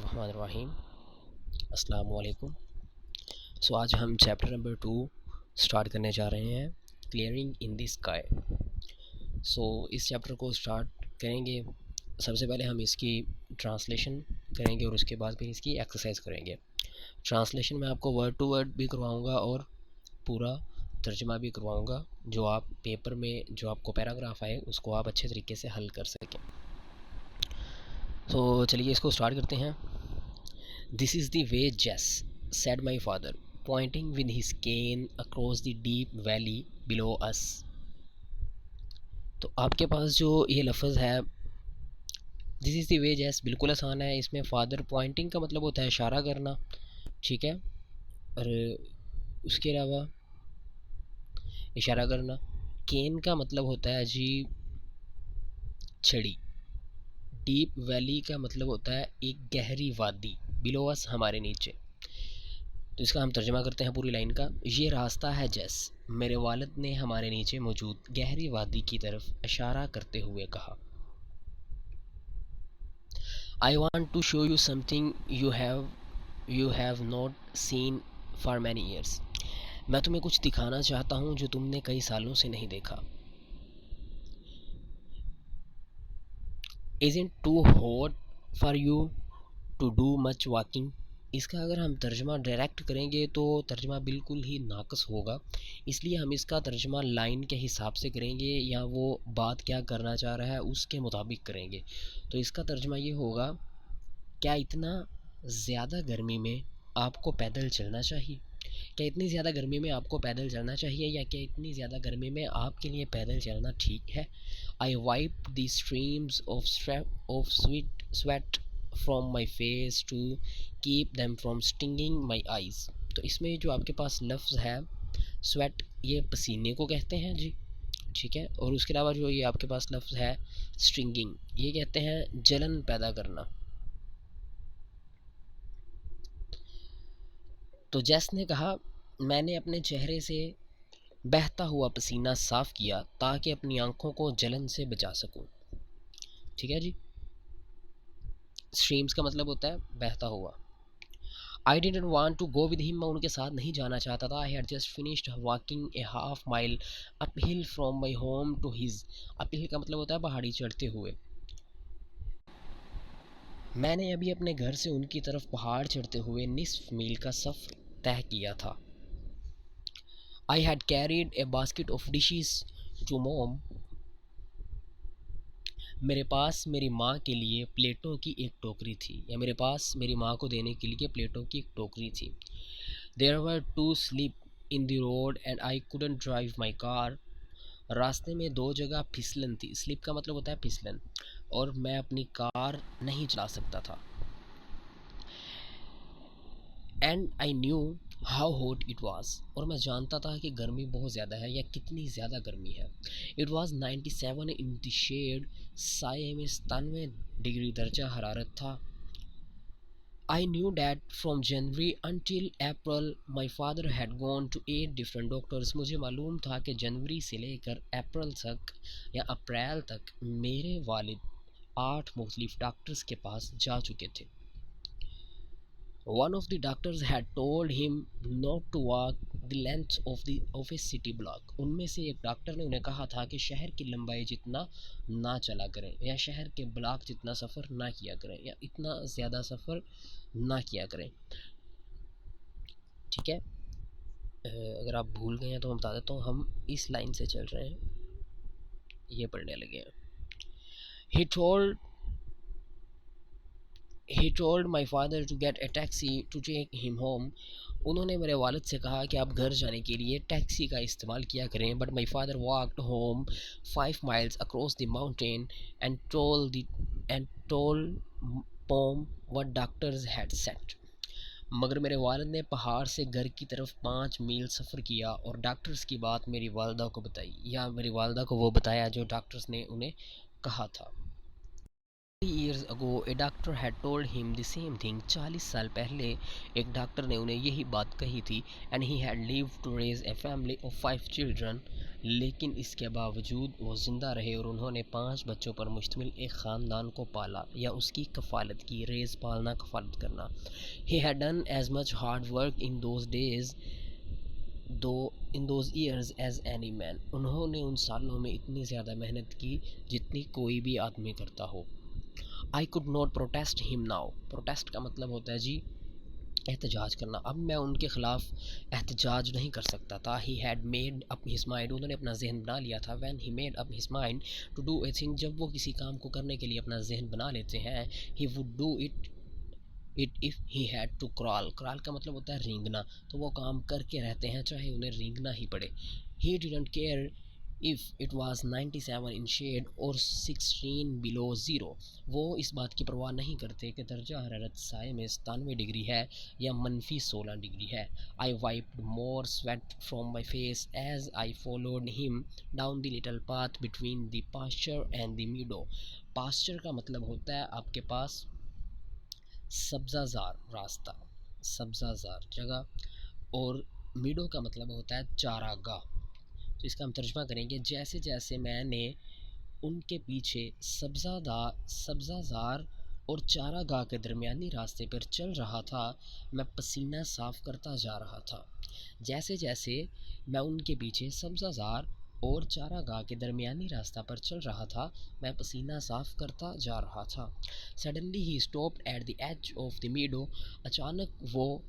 बिस्मिल्लाहिर्रहमानिर्रहीम। अस्सलाम वालेकुम। सो आज हम चैप्टर नंबर 2 स्टार्ट करने जा रहे हैं, क्लियरिंग इन द स्काई। सो इस चैप्टर को स्टार्ट करेंगे। सबसे पहले हम इसकी ट्रांसलेशन करेंगे और उसके बाद फिर इसकी एक्सरसाइज करेंगे। ट्रांसलेशन में आपको वर्ड टू वर्ड भी करवाऊँगा और पूरा तर्जमा भी करवाऊँगा, जो आप पेपर में जो आपको पैराग्राफ आए उसको आप अच्छे तरीके से हल कर सकें। तो चलिए इसको स्टार्ट करते हैं। This is the way, Jess, said my father, pointing with his cane across the deep valley below us. तो आपके पास जो ये लफ्ज़ है दिस इज़ द वे जैस, बिल्कुल आसान है। इसमें फादर पॉइंटिंग का मतलब होता है इशारा करना, ठीक है। और उसके अलावा इशारा करना, केन का मतलब होता है जी छड़ी। डीप वैली का मतलब होता है एक गहरी वादी, बिलो अस हमारे नीचे। तो इसका हम तर्जमा करते हैं पूरी लाइन का। ये रास्ता है जैस, मेरे वालिद ने हमारे नीचे मौजूद गहरी वादी की तरफ इशारा करते हुए कहा। I want to show you something you have not seen for many years. मैं तुम्हें कुछ दिखाना चाहता हूँ जो तुमने कई सालों से नहीं देखा। Isn't too hot for you to do much walking. इसका अगर हम तर्जमा डायरेक्ट करेंगे तो तर्जमा बिल्कुल ही नाकस होगा, इसलिए हम इसका तर्जमा लाइन के हिसाब से करेंगे या वो बात क्या करना चाह रहा है उसके मुताबिक करेंगे। तो इसका तर्जमा ये होगा, क्या इतना ज़्यादा गर्मी में आपको पैदल चलना चाहिए? क्या इतनी ज़्यादा गर्मी में आपको पैदल चलना चाहिए, या क्या इतनी ज़्यादा गर्मी में आपके लिए पैदल चलना ठीक है? I wipe the streams of sweat from my face to keep them from stinging my eyes. तो इसमें जो आपके पास लफ्ज़ है स्वेट, ये पसीने को कहते हैं जी, ठीक है। और उसके अलावा जो ये आपके पास लफ्ज़ है स्टिंगिंग, ये कहते हैं जलन पैदा करना। तो जैस ने कहा, मैंने अपने चेहरे से बहता हुआ पसीना साफ़ किया ताकि अपनी आंखों को जलन से बचा सकूं, ठीक है जी। स्ट्रीम्स का मतलब होता है बहता हुआ। I didn't want to go with him, मैं उनके साथ नहीं जाना चाहता था। I had just finished walking a half mile up hill from my home to his. Up hill का मतलब होता है पहाड़ी चढ़ते हुए। मैंने अभी अपने घर से उनकी तरफ पहाड़ चढ़ते हुए निस्फ मील का सफ़र तय किया था। I had carried a basket of dishes to mom. मेरे पास मेरी माँ के लिए प्लेटों की एक टोकरी थी, या मेरे पास मेरी माँ को देने के लिए प्लेटों की एक टोकरी थी। There were too slip in the road and I couldn't drive my car. रास्ते में दो जगह फिसलन थी। स्लिप का मतलब होता है फिसलन, और मैं अपनी कार नहीं चला सकता था। And I knew how hot it was, और मैं जानता था कि गर्मी बहुत ज़्यादा है, या कितनी ज़्यादा गर्मी है। It was 97 in the shade, साये में 97 डिग्री दर्जा हरारत था। I knew that from January until April my father had gone to 8 different doctors। मुझे मालूम था कि जनवरी से लेकर अप्रैल तक या अप्रैल तक मेरे वालिद 8 मुख्तलिफ डॉक्टर्स के पास जा चुके थे। One of the doctors had told him not to walk the length of a city block। उनमें से एक डॉक्टर ने उन्हें कहा था कि शहर की लंबाई जितना ना चला करें, या शहर के ब्लॉक जितना सफ़र ना किया करें, या इतना ज़्यादा सफ़र ना किया करें, ठीक है। अगर आप भूल गए हैं तो मैं बता देता हूँ, हम इस लाइन से चल रहे हैं, ये पढ़ने लगे हैं। He told my father to get a taxi to take him home। उन्होंने मेरे वालिद से कहा कि आप घर जाने के लिए टैक्सी का इस्तेमाल किया करें। But my father walked home 5 miles across the mountain and told mom what doctors had said. मगर मेरे वालिद ने पहाड़ से घर की तरफ 5 मील सफ़र किया और डॉक्टर्स की बात मेरी वालदा को बताई, या मेरी वालदा को वो बताया जो डॉक्टर्स ने उन्हें कहा था। years ago a doctor had told him the same thing. 40 साल पहले एक डॉक्टर ने उन्हें यही बात कही थी. And he had lived to raise a family of 5 children. लेकिन इसके बावजूद वो ज़िंदा रहे और उन्होंने 5 बच्चों पर मुश्तमिल एक ख़ानदान को पाला या उसकी कफ़ालत की. रेज़ पालना, कफ़ालत करना. He had done as much hard work in those days दो in those years as any man. उन्होंने उन सालों में इतनी ज़्यादा मेहनत की जितनी कोई भी आदमी करता हो. I could not protest him now. Protest का मतलब होता है जी एहतजाज करना. अब मैं उनके ख़िलाफ़ एहतजाज नहीं कर सकता था. He had made up his mind. उन्होंने अपना जहन बना लिया था. When he made up his mind to do a thing. जब वो किसी काम को करने के लिए अपना जहन बना लेते हैं, he would do it if he had to crawl. Crawl का मतलब होता है रेंगना. तो वो काम करके रहते हैं चाहे उन्हें रेंगना ही पड़े. He didn't care if it was 97 in shade और 16 बिलो ज़ीरो. वो इस बात की परवाह नहीं करते कि दर्जा हरारत साए में 97 डिग्री है या मनफी 16 डिग्री है. I wiped more sweat from my face as I followed him down the little path between the pasture and the meadow. Pasture का मतलब होता है आपके पास सब्ज़ाज़ार रास्ता, सब्ज़ाज़ार जगह, और मीडो का मतलब होता है चारागाह. तो इसका हम तर्जुमा करेंगे. जैसे जैसे मैंने उनके पीछे सब्ज़ाज़ार और चारागाह के दरमियानी रास्ते पर चल रहा था, मैं पसीना साफ़ करता जा रहा था. जैसे जैसे मैं उनके पीछे सब्ज़ाज़ार और चारागाह के दरमियानी रास्ता पर चल रहा था, मैं पसीना साफ़ करता जा रहा था. Suddenly he stopped at the edge of the meadow. अचानक वो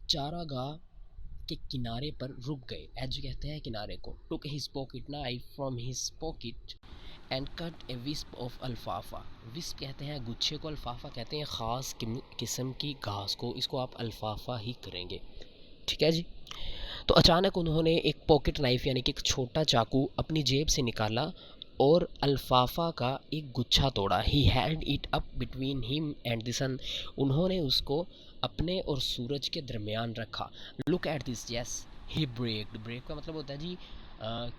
चारागाह के किनारे पर रुक गए. एज कहते हैं किनारे को. Took his pocket knife from his pocket and cut a wisp of alfalfa. Wisp कहते हैं गुच्छे को, अल्फाफा कहते हैं ख़ास किस्म की घास को. इसको आप अल्फाफा ही करेंगे, ठीक है जी. तो अचानक उन्होंने एक पॉकेट नाइफ यानी कि एक छोटा चाकू अपनी जेब से निकाला और अल्फाफा का एक गुच्छा तोड़ा. He held it up between him and the sun. उन्होंने उसको अपने और सूरज के दरमियान रखा. Look at this. Yes he breaked. Break का मतलब होता है जी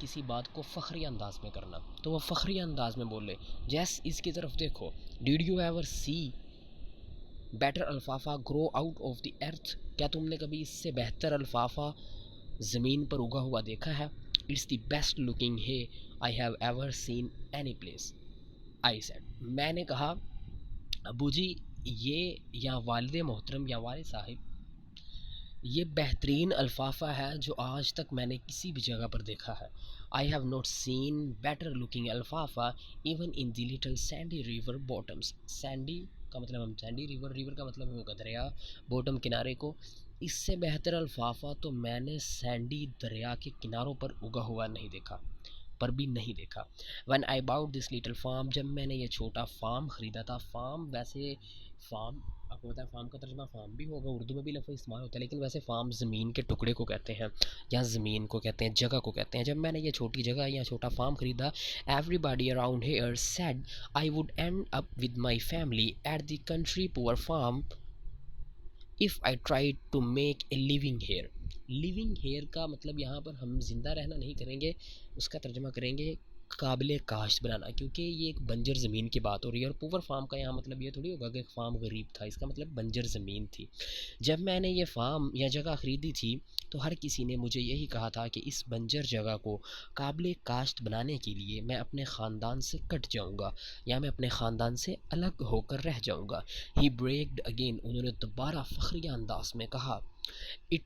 किसी बात को फ़ख्री अंदाज में करना. तो वह फ़ख्री अंदाज में बोले, जैस इसकी तरफ देखो. Did you ever see better alfalfa grow out of the earth. क्या तुमने कभी इससे बेहतर अल्फाफा ज़मीन पर उगा हुआ देखा है. इट्स द बेस्ट लुकिंग है I have ever seen any place. I said. मैंने कहा अबू जी ये या वालिद मोहतरम या वालिद साहिब, ये बेहतरीन अल्फाफा है जो आज तक मैंने किसी भी जगह पर देखा है. I have not seen better looking alfalfa even in the little sandy river bottoms. Sandy का मतलब हम सैंडी रिवर, रिवर का मतलब होगा दरिया, बॉटम किनारे को. इससे बेहतर अल्फाफा तो मैंने सैंडी दरिया के किनारों पर उगा हुआ नहीं देखा, पर भी नहीं देखा. When I bought this little farm. जब मैंने ये छोटा फार्म ख़रीदा था. फार्म वैसे फार्म आपको पता है फार्म का तर्जुमा फार्म भी होगा, उर्दू में भी लफ्ज़ इस्तेमाल होता है, लेकिन वैसे फार्म ज़मीन के टुकड़े को कहते हैं या ज़मीन को कहते हैं, जगह को कहते हैं. जब मैंने ये छोटी जगह या छोटा फार्म ख़रीदा, everybody around here said I would end up with my family at the country poor farm if I try to make a living here. Living here का मतलब यहाँ पर हम ज़िंदा रहना नहीं करेंगे, उसका तर्जुमा करेंगे काबिल काश्त बनाना, क्योंकि ये एक बंजर ज़मीन की बात हो रही है. और पुअर फार्म का यहाँ मतलब ये थोड़ी होगा कि एक फार्म गरीब था, इसका मतलब बंजर ज़मीन थी. जब मैंने ये फार्म या जगह ख़रीदी थी तो हर किसी ने मुझे यही कहा था कि इस बंजर जगह को काबिल काश्त बनाने के लिए मैं अपने ख़ानदान से कट जाऊँगा या मैं अपने ख़ानदान से अलग होकर रह जाऊँगा. ही ब्रेक्ड अगेन. उन्होंने दोबारा फ़ख्रिया अंदाज में कहा. It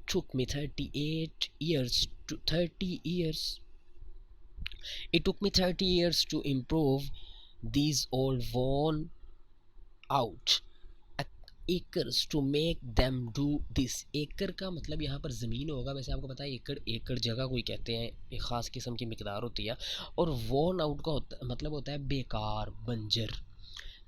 took me 38 years to 30 years. It took me 30 years to improve these old worn out acres to make them do this. एकड़ का मतलब यहाँ पर ज़मीन होगा. वैसे आपको पता है एकड़ एकड़ जगह कोई कहते हैं, एक ख़ास किस्म की मिकदार होती है. और worn out का मतलब होता है बेकार, बंजर,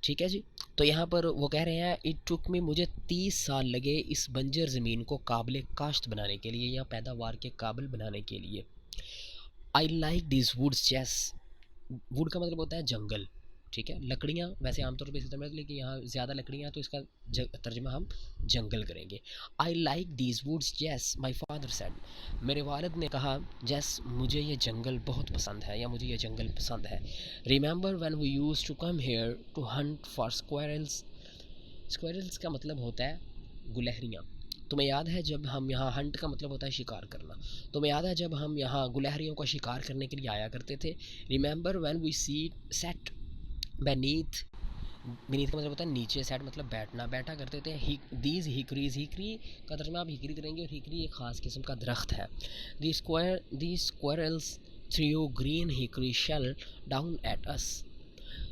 ठीक है जी. तो यहाँ पर वो कह रहे हैं इट टुक मी, मुझे 30 साल लगे इस बंजर ज़मीन को काबिल काश्त बनाने के लिए या पैदावार के काबिल बनाने के लिए. I like this woods. जैस वुड का मतलब होता है जंगल. ठीक है, लकड़ियाँ वैसे आमतौर पे इस्तेमाल, लेकिन यहाँ ज़्यादा लकड़ियाँ तो इसका तर्जमा हम जंगल करेंगे। आई लाइक दीज वुड्स जैस माई फादर सेड, मेरे वालिद ने कहा जैस मुझे ये जंगल बहुत पसंद है, या मुझे ये जंगल पसंद है। Remember when we used to come here to hunt for squirrels, squirrels का मतलब होता है गुलहरियाँ। तुम्हें याद है जब हम यहाँ, हंट का मतलब होता है शिकार करना, तुम्हें याद है जब हम यहाँ गुलहरियों का शिकार करने के लिए आया करते थे। Remember when we see set beneath, beneath का मतलब होता है नीचे, सेट मतलब बैठना, बैठा करते थे। दीज हिकरीज, हिकरी का तर्जमा आप हिकरी करेंगे, और हिकरी एक ख़ास किस्म का दरख्त है। The squirrels threw green hickory shell down at us,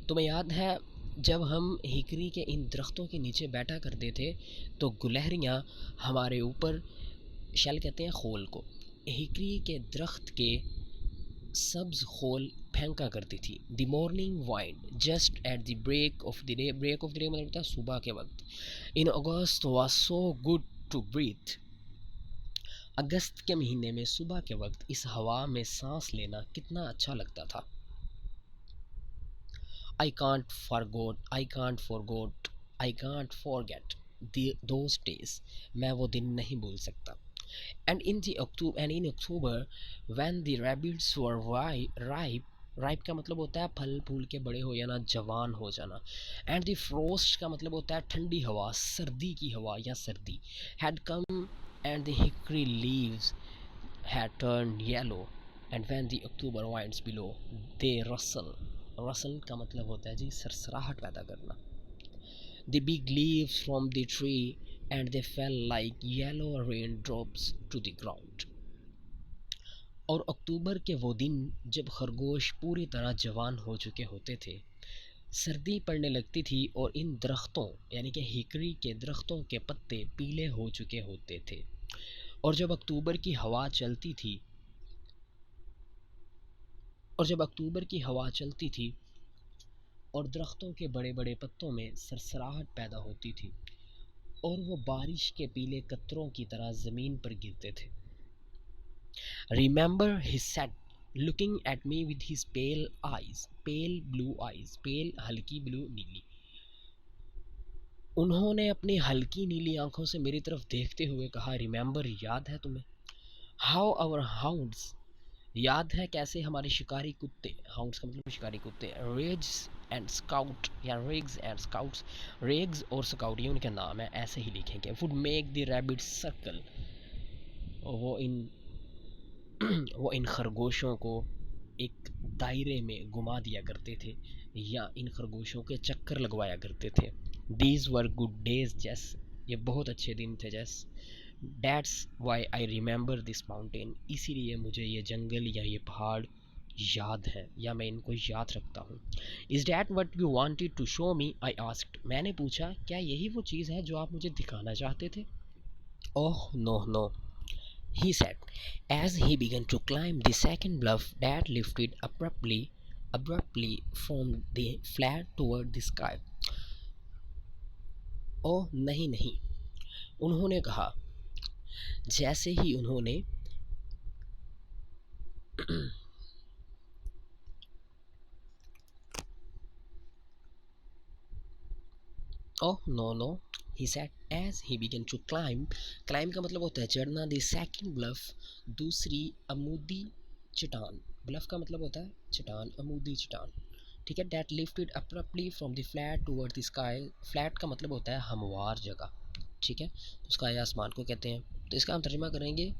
तुम्हें याद है जब हम हिकरी के इन दरख्तों के नीचे बैठा करते थे तो गुलहरियाँ हमारे ऊपर, शेल कहते हैं खोल को, हिकरी के दरख्त के सब्ज़ खोल फेंका करती थी। The morning wind just at the break of the day, break of the day मतलब होता है सुबह के वक्त। In August was so good to breathe, अगस्त के महीने में सुबह के वक्त इस हवा में सांस लेना कितना अच्छा लगता था। I can't forgot, I can't forgot, I can't forget those days, मैं वो दिन नहीं भूल सकता। And in October when the rabbits were ripe, ripe का मतलब होता है फल फूल के बड़े हो जाना, जवान हो जाना। एंड द फ्रोस्ट का मतलब होता है ठंडी हवा, सर्दी की हवा या सर्दी। Had come and the hickory leaves had turned yellow and when the October winds below they rustle, rustle का मतलब होता है जी सरसराहट पैदा करना। The big leaves from the tree and they fell like yellow raindrops to the ground, और अक्टूबर के वो दिन जब खरगोश पूरी तरह जवान हो चुके होते थे, सर्दी पड़ने लगती थी और इन दरख्तों यानी कि हिकरी के दरख्तों के पत्ते पीले हो चुके होते थे, और जब अक्टूबर की हवा चलती थी, और जब अक्टूबर की हवा चलती थी और दरख्तों के बड़े बड़े पत्तों में सरसराहट पैदा होती थी और वो बारिश के पीले कतरों की तरह ज़मीन पर गिरते थे। Remember he said looking at me with his pale eyes, pale blue eyes, pale हल्की ब्लू नीली, उन्होंने अपनी हल्की नीली आंखों से मेरी तरफ देखते हुए कहा, रिमेंबर याद है तुम्हें, हाउ आवर हाउंड्स, याद है कैसे हमारे शिकारी कुत्ते, हाउंड्स का मतलब शिकारी कुत्ते, रेग्स एंड स्काउट या रेग्स एंड स्काउट्स, रेग्स और स्काउट ये उनके नाम है, ऐसे ही लिखेंगे। Would make the rabbit circle, वो इन खरगोशों को एक दायरे में घुमा दिया करते थे या इन खरगोशों के चक्कर लगवाया करते थे। दीज वर गुड डेज जैस, ये बहुत अच्छे दिन थे जैस। That's why I remember this mountain, इसीलिए मुझे ये जंगल या ये पहाड़ याद है या मैं इनको याद रखता हूँ। Is that what you wanted to show me? I asked, मैंने पूछा क्या यही वो चीज़ है जो आप मुझे दिखाना चाहते थे? Oh no no, he said as he began to climb the second bluff that lifted abruptly from the flat toward the sky. ओह नहीं नहीं, उन्होंने कहा जैसे ही उन्होंने oh no no, he said as he began to climb, climb का मतलब होता है चढ़ना, the second bluff, दूसरी अमूदी चट्टान, bluff का मतलब होता है चट्टान, अमूदी चट्टान, ठीक है। that lifted abruptly from the flat toward the sky, flat का मतलब होता है हमवार जगह, ठीक है, उसका आसमान को कहते हैं। तो इसका हम तर्जुमा करेंगे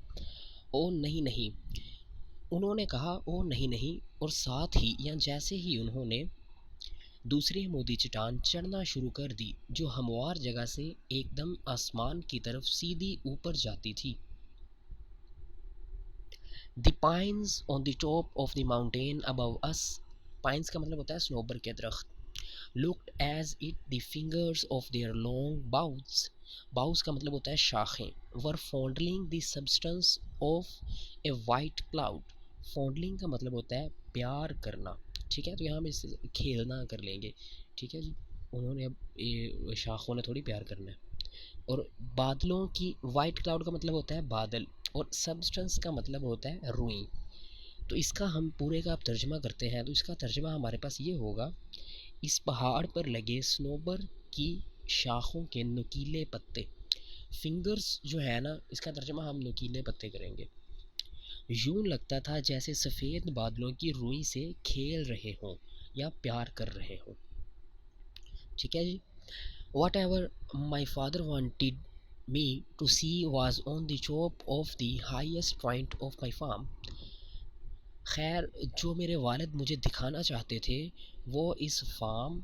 ओ नहीं नहीं, उन्होंने कहा ओ नहीं नहीं, और साथ ही या जैसे ही उन्होंने दूसरी अमूदी चट्टान चढ़ना शुरू कर दी जो हमवार जगह से एकदम आसमान की तरफ सीधी ऊपर जाती थी। The pines on the top of the mountain above us, pines का मतलब होता है स्नोबर के दरख्त, looked as it the fingers of their long boughs, boughs का मतलब होता है शाखें, were fondling the substance of a white cloud, fondling का मतलब होता है प्यार करना, ठीक है, तो यहाँ हम इससे खेलना कर लेंगे, ठीक है जी। उन्होंने अब ये शाखों ने थोड़ी प्यार करना है। और बादलों की, वाइट क्लाउड का मतलब होता है बादल और सब्सटेंस का मतलब होता है रुई। तो इसका हम पूरे का आप तर्जमा करते हैं तो इसका तर्जमा हमारे पास ये होगा, इस पहाड़ पर लगे स्नोबर की शाखों के नुकीले पत्ते। फिंगर्स जो है ना, इसका तर्जुमा हम नुकीले पत्ते करेंगे। यूं लगता था जैसे सफ़ेद बादलों की रुई से खेल रहे हों या प्यार कर रहे हों। ठीक है जी। Whatever my father wanted me to see was on the top of the highest point of my farm. खैर, जो मेरे वालिद मुझे दिखाना चाहते थे वो इस फार्म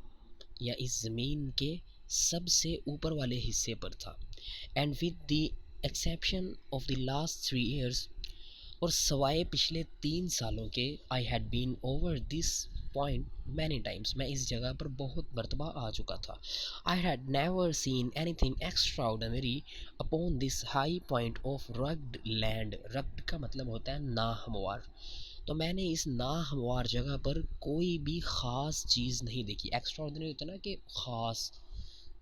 या इस ज़मीन के सबसे ऊपर वाले हिस्से पर था। And with the exception of the last 3 years, और सवाए पिछले 3 सालों के, I had been over this point many times, मैं इस जगह पर बहुत मरतबा आ चुका था। I had never seen anything extraordinary upon this high point of rugged land. Rugged का मतलब होता है नाहमवार। तो मैंने इस नाहमवार जगह पर कोई भी ख़ास चीज़ नहीं देखी। एक्स्ट्राऑर्डिनरी होता है ना कि ख़ास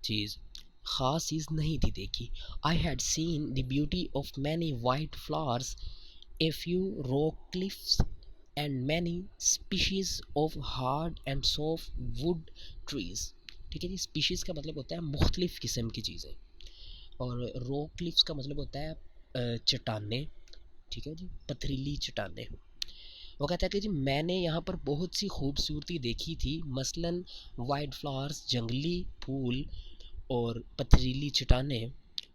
चीज़ नहीं थी देखी। I had seen the beauty of many white flowers, a few rock cliffs, and many species of hard and soft wood trees। ठीक है जी। स्पीशीज़ का मतलब होता है मुख्तलिफ़ किस्म की चीज़ें, और रॉक क्लिफ्स का मतलब होता है चट्टानें। ठीक है जी, पथरीली चट्टानें। वो कहता है कि जी मैंने यहाँ पर बहुत सी खूबसूरती देखी थी, मसलन वाइट फ्लावर्स, जंगली फूल और पथरीली चट्टानें,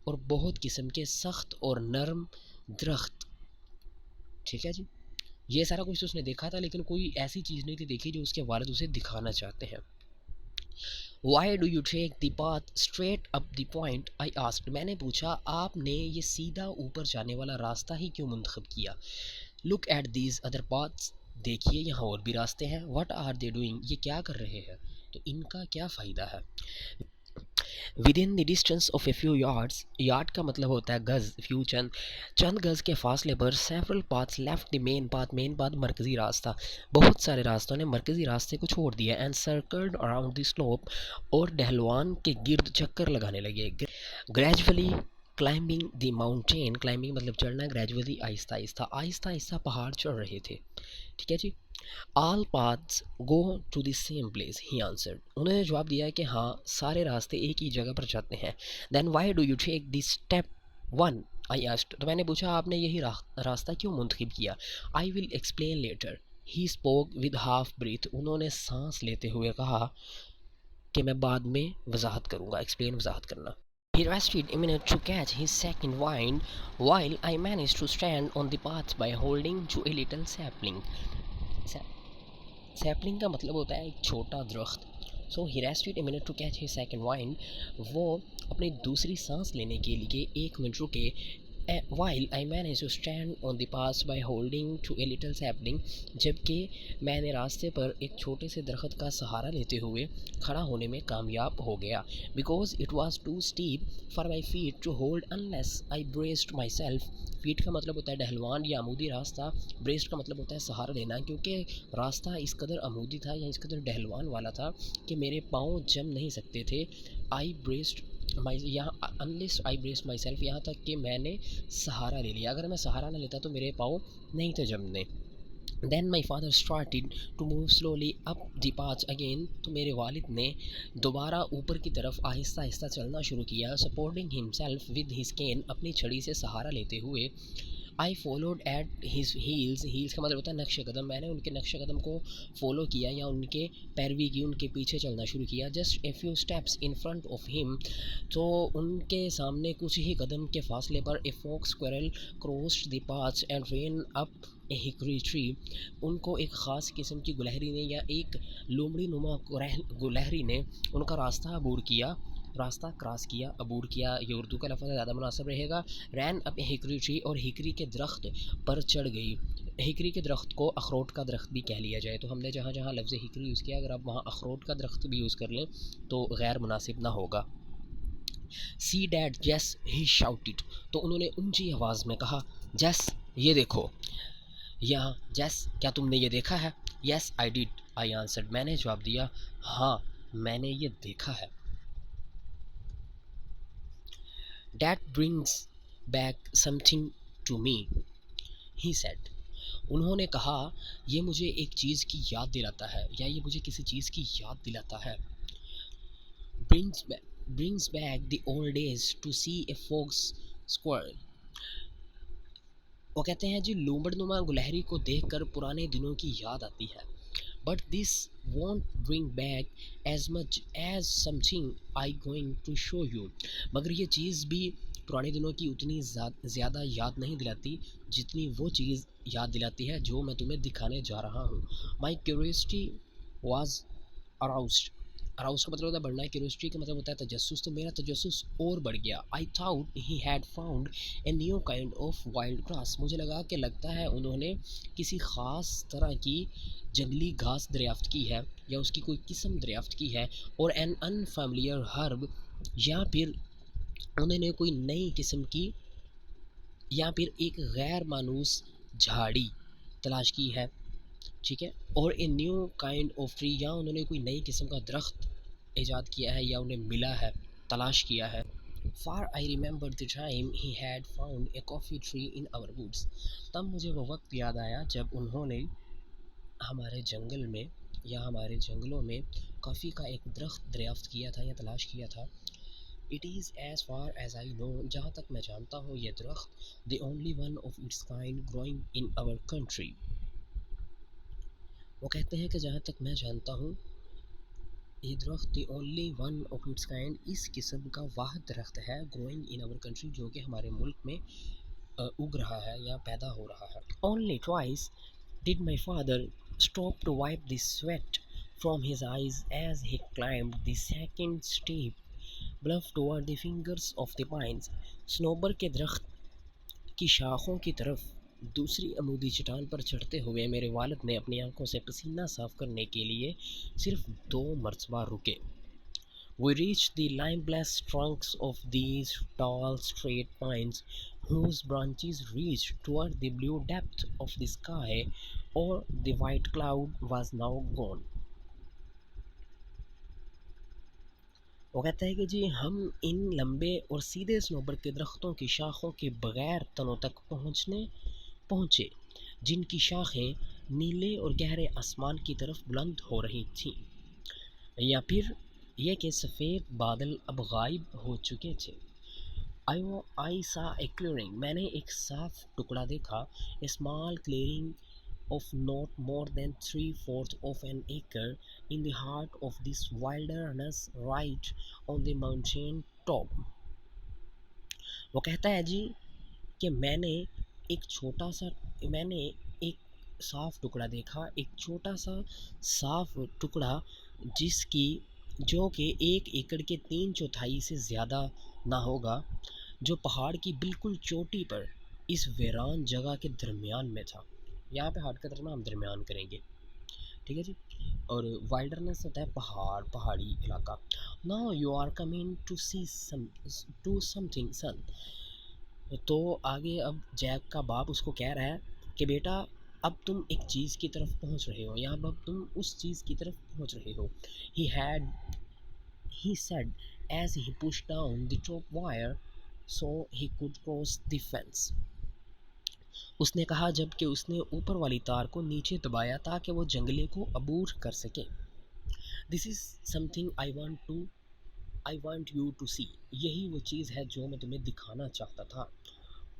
और बहुत किस्म के सख्त और नरम दरख्त। ठीक है जी। ये सारा कुछ तो उसने देखा था, लेकिन कोई ऐसी चीज़ नहीं थी देखी जो उसके वालिद उसे दिखाना चाहते हैं। Why do you take the path straight up the point, I asked. मैंने पूछा आपने ये सीधा ऊपर जाने वाला रास्ता ही क्यों मुंतखब किया। Look at these other paths, देखिए यहाँ और भी रास्ते हैं। व्हाट आर दे डूइंग, ये क्या कर रहे हैं, तो इनका क्या फ़ायदा है। With in the distance of a few yards, yard का मतलब होता है गज़, फ्यू चंद गज़ के फासले पर, several paths left the main path, main path मरकज़ी रास्ता, बहुत सारे रास्तों ने मरकज़ी रास्ते को छोड़ दिया। And circled around the slope, और डहलवान के गिर्द चक्कर लगाने लगे। Gradually climbing the mountain, climbing मतलब चढ़ना, ग्रेजुअली आहिस्ता आहिस्ता आहिस्ता आहिस्ता पहाड़ चढ़ रहे थे। ठीक है जी। All paths go to the same place, he answered. उन्होंने जवाब दिया कि हाँ, सारे रास्ते एक ही जगह पर जाते हैं। Then why do you take this step one, I asked. तो मैंने पूछा आपने यही रास्ता क्यों मुंतखब किया। I will explain later, he spoke with half breath. उन्होंने सांस लेते हुए कहा कि मैं बाद में वजाहत करूँगा, एक्सप्लेन वजाहत करना। He rested a minute to catch his second wind, while I managed to stand on the path by holding to a little sapling। Sapling का मतलब होता है एक छोटा दरख्त। So he rested a minute to catch his second wind, वो अपनी दूसरी सांस लेने के लिए 1 मिनट रुके। While I manage to stand on the pass by holding to a little sapling, जबकि मैंने रास्ते पर एक छोटे से दरख्त का सहारा लेते हुए खड़ा होने में कामयाब हो गया। Because it was too steep for my feet to hold unless I braced my self. Feet का मतलब होता है ढलवान या अमूदी रास्ता, ब्रेस्ट का मतलब होता है सहारा लेना, क्योंकि रास्ता इस कदर अमूदी था या इस कदर ढलवान वाला था कि मेरे पाँव जम नहीं सकते थे। आई ब्रेस्ट माई, यहाँ unless I breast my self, यहाँ तक कि मैंने सहारा ले लिया। अगर मैं सहारा ना लेता तो मेरे पाँव नहीं थे जमने। Then my father started to move slowly up the path again. तो मेरे वालिद ने दोबारा ऊपर की तरफ आहिस्ता आहिस्ता चलना शुरू किया। सपोर्टिंग हिमसेल्फ विद हिज केन, अपनी छड़ी से सहारा लेते हुए। I followed at his heels, heels का मतलब होता है नक्श कदम। मैंने उनके नक्श कदम को फॉलो किया या उनके पैरवी की, उनके पीछे चलना शुरू किया। Just a few steps in front of him, तो उनके सामने कुछ ही कदम के फासले पर a fox squirrel crossed the path and ran up a hickory tree. उनको एक ख़ास किस्म की गुलहरी ने या एक लोमड़ी नुमा गुलहरी ने उनका रास्ता अबूर किया, रास्ता क्रॉस किया, अबूर किया, ये उर्दू का लफ्ज़ ज़्यादा मुनासिब रहेगा। रैन अप हिकरी ट्री, और हिकरी के दरख्त पर चढ़ गई। हिकरी के दरख्त को अखरोट का दरख्त भी कह लिया जाए, तो हमने जहाँ जहाँ लफ्ज़ हिकरी यूज़ किया, अगर आप वहाँ अखरोट का दरख्त भी यूज़ कर लें तो गैर मुनासिब ना होगा। सी डैड जैस, ही शाउटेड। तो उन्होंने ऊंची आवाज़ में कहा, जैस ये देखो। यहाँ जैस, क्या तुमने ये देखा है। Yes I did, I answered. मैंने जवाब दिया, हाँ मैंने ये देखा है। That brings back something to me, he said। उन्होंने कहा, ये मुझे एक चीज़ की याद दिलाता है या ये मुझे किसी चीज़ की याद दिलाता है। Brings back the old days to see a fox squirrel. वो कहते हैं जी, लोमड़नुमा गुलहरी को देखकर पुराने दिनों की याद आती है। But this won't bring back as much as something I going to show you. मगर ये चीज़ भी पुराने दिनों की उतनी ज़्यादा याद नहीं दिलाती जितनी वो चीज़ याद दिलाती है जो मैं तुम्हें दिखाने जा रहा हूँ। माई क्यूरियोसिटी वॉज अराउज्ड। अराउज का मतलब होता है बढ़ना, क्यूरियोसिटी का मतलब होता है तजस्सुस। तो मेरा तजस्सुस और बढ़ गया। I thought he had found a new kind of wild grass. मुझे लगा कि लगता है उन्होंने किसी ख़ास तरह की जंगली घास दरियाफ्त की है या उसकी कोई किस्म दरियाफ्त की है। और एन अनफैमिलियर हर्ब, या फिर उन्होंने कोई नई किस्म की या फिर एक गैर मानूस झाड़ी तलाश की है। ठीक है। और ए न्यू काइंड ऑफ ट्री, या उन्होंने कोई नई किस्म का दरख्त ईजाद किया है या उन्हें मिला है, तलाश किया है। For I remember the time he had found a coffee tree in our woods. तब मुझे वो वक्त याद आया जब उन्होंने हमारे जंगल में या हमारे जंगलों में कॉफ़ी का एक दरख्त दरियाफ्त किया था या तलाश किया था। It is as far as I know, जहाँ तक मैं जानता हूँ ये दरख्त the only one of its kind growing in our country. वो कहते हैं कि जहाँ तक मैं जानता हूँ ये दरख्त the only one of its kind, इस किस्म का वाहिद दरख्त है ग्रोइंग इन आवर कंट्री, जो कि हमारे मुल्क में उग रहा है या पैदा हो रहा है। Only twice did my father stop to wipe the sweat from his eyes as he climbed the second steep bluff toward the fingers of the pines. स्नोबर के दरख्त की शाखों की तरफ दूसरी अमूदी चट्टान पर चढ़ते हुए मेरे वालिद ने अपनी आंखों से पसीना साफ करने के लिए सिर्फ 2 मरतबा रुके। We reached the lime-blessed trunks of these tall, straight pines, whose branches reached toward the blue depth of the sky, or the white cloud was now gone. वो कहता है कि जी, हम इन लंबे और सीधे स्नोबर के दरख्तों की शाखों के बगैर तनों तक पहुँचे, जिनकी शाखें नीले और गहरे आसमान की तरफ बुलंद हो रही थीं, या फिर यह कि सफ़ेद बादल अब गायब हो चुके थे। आई सा ए क्लियरिंग, मैंने एक साफ टुकड़ा देखा। A small clearing of not more than 3/4 of an acre in the heart of this wilderness right on the mountain top. वो कहता है जी कि मैंने एक साफ टुकड़ा देखा, एक छोटा सा साफ टुकड़ा जिसकी जो कि 1 एकड़ के 3/4 से ज़्यादा ना होगा, जो पहाड़ की बिल्कुल चोटी पर इस वीरान जगह के दरमियान में था। यहाँ पे हार्ड का तर्जमा हम दरमियान करेंगे, ठीक है जी। और वाइल्डरनेस होता है पहाड़ी इलाका। Now you are coming to something son. तो आगे अब जैक का बाप उसको कह रहा है कि बेटा, अब तुम एक चीज़ की तरफ पहुंच रहे हो, या अब तुम उस चीज़ की तरफ पहुंच रहे हो। he said as he pushed down the top wire so he could cross the fence. उसने कहा जबकि उसने ऊपर वाली तार को नीचे दबाया ताकि वो जंगले को अबूर कर सके। This is something I want you to see. यही वो चीज़ है जो मैं तुम्हें दिखाना चाहता था।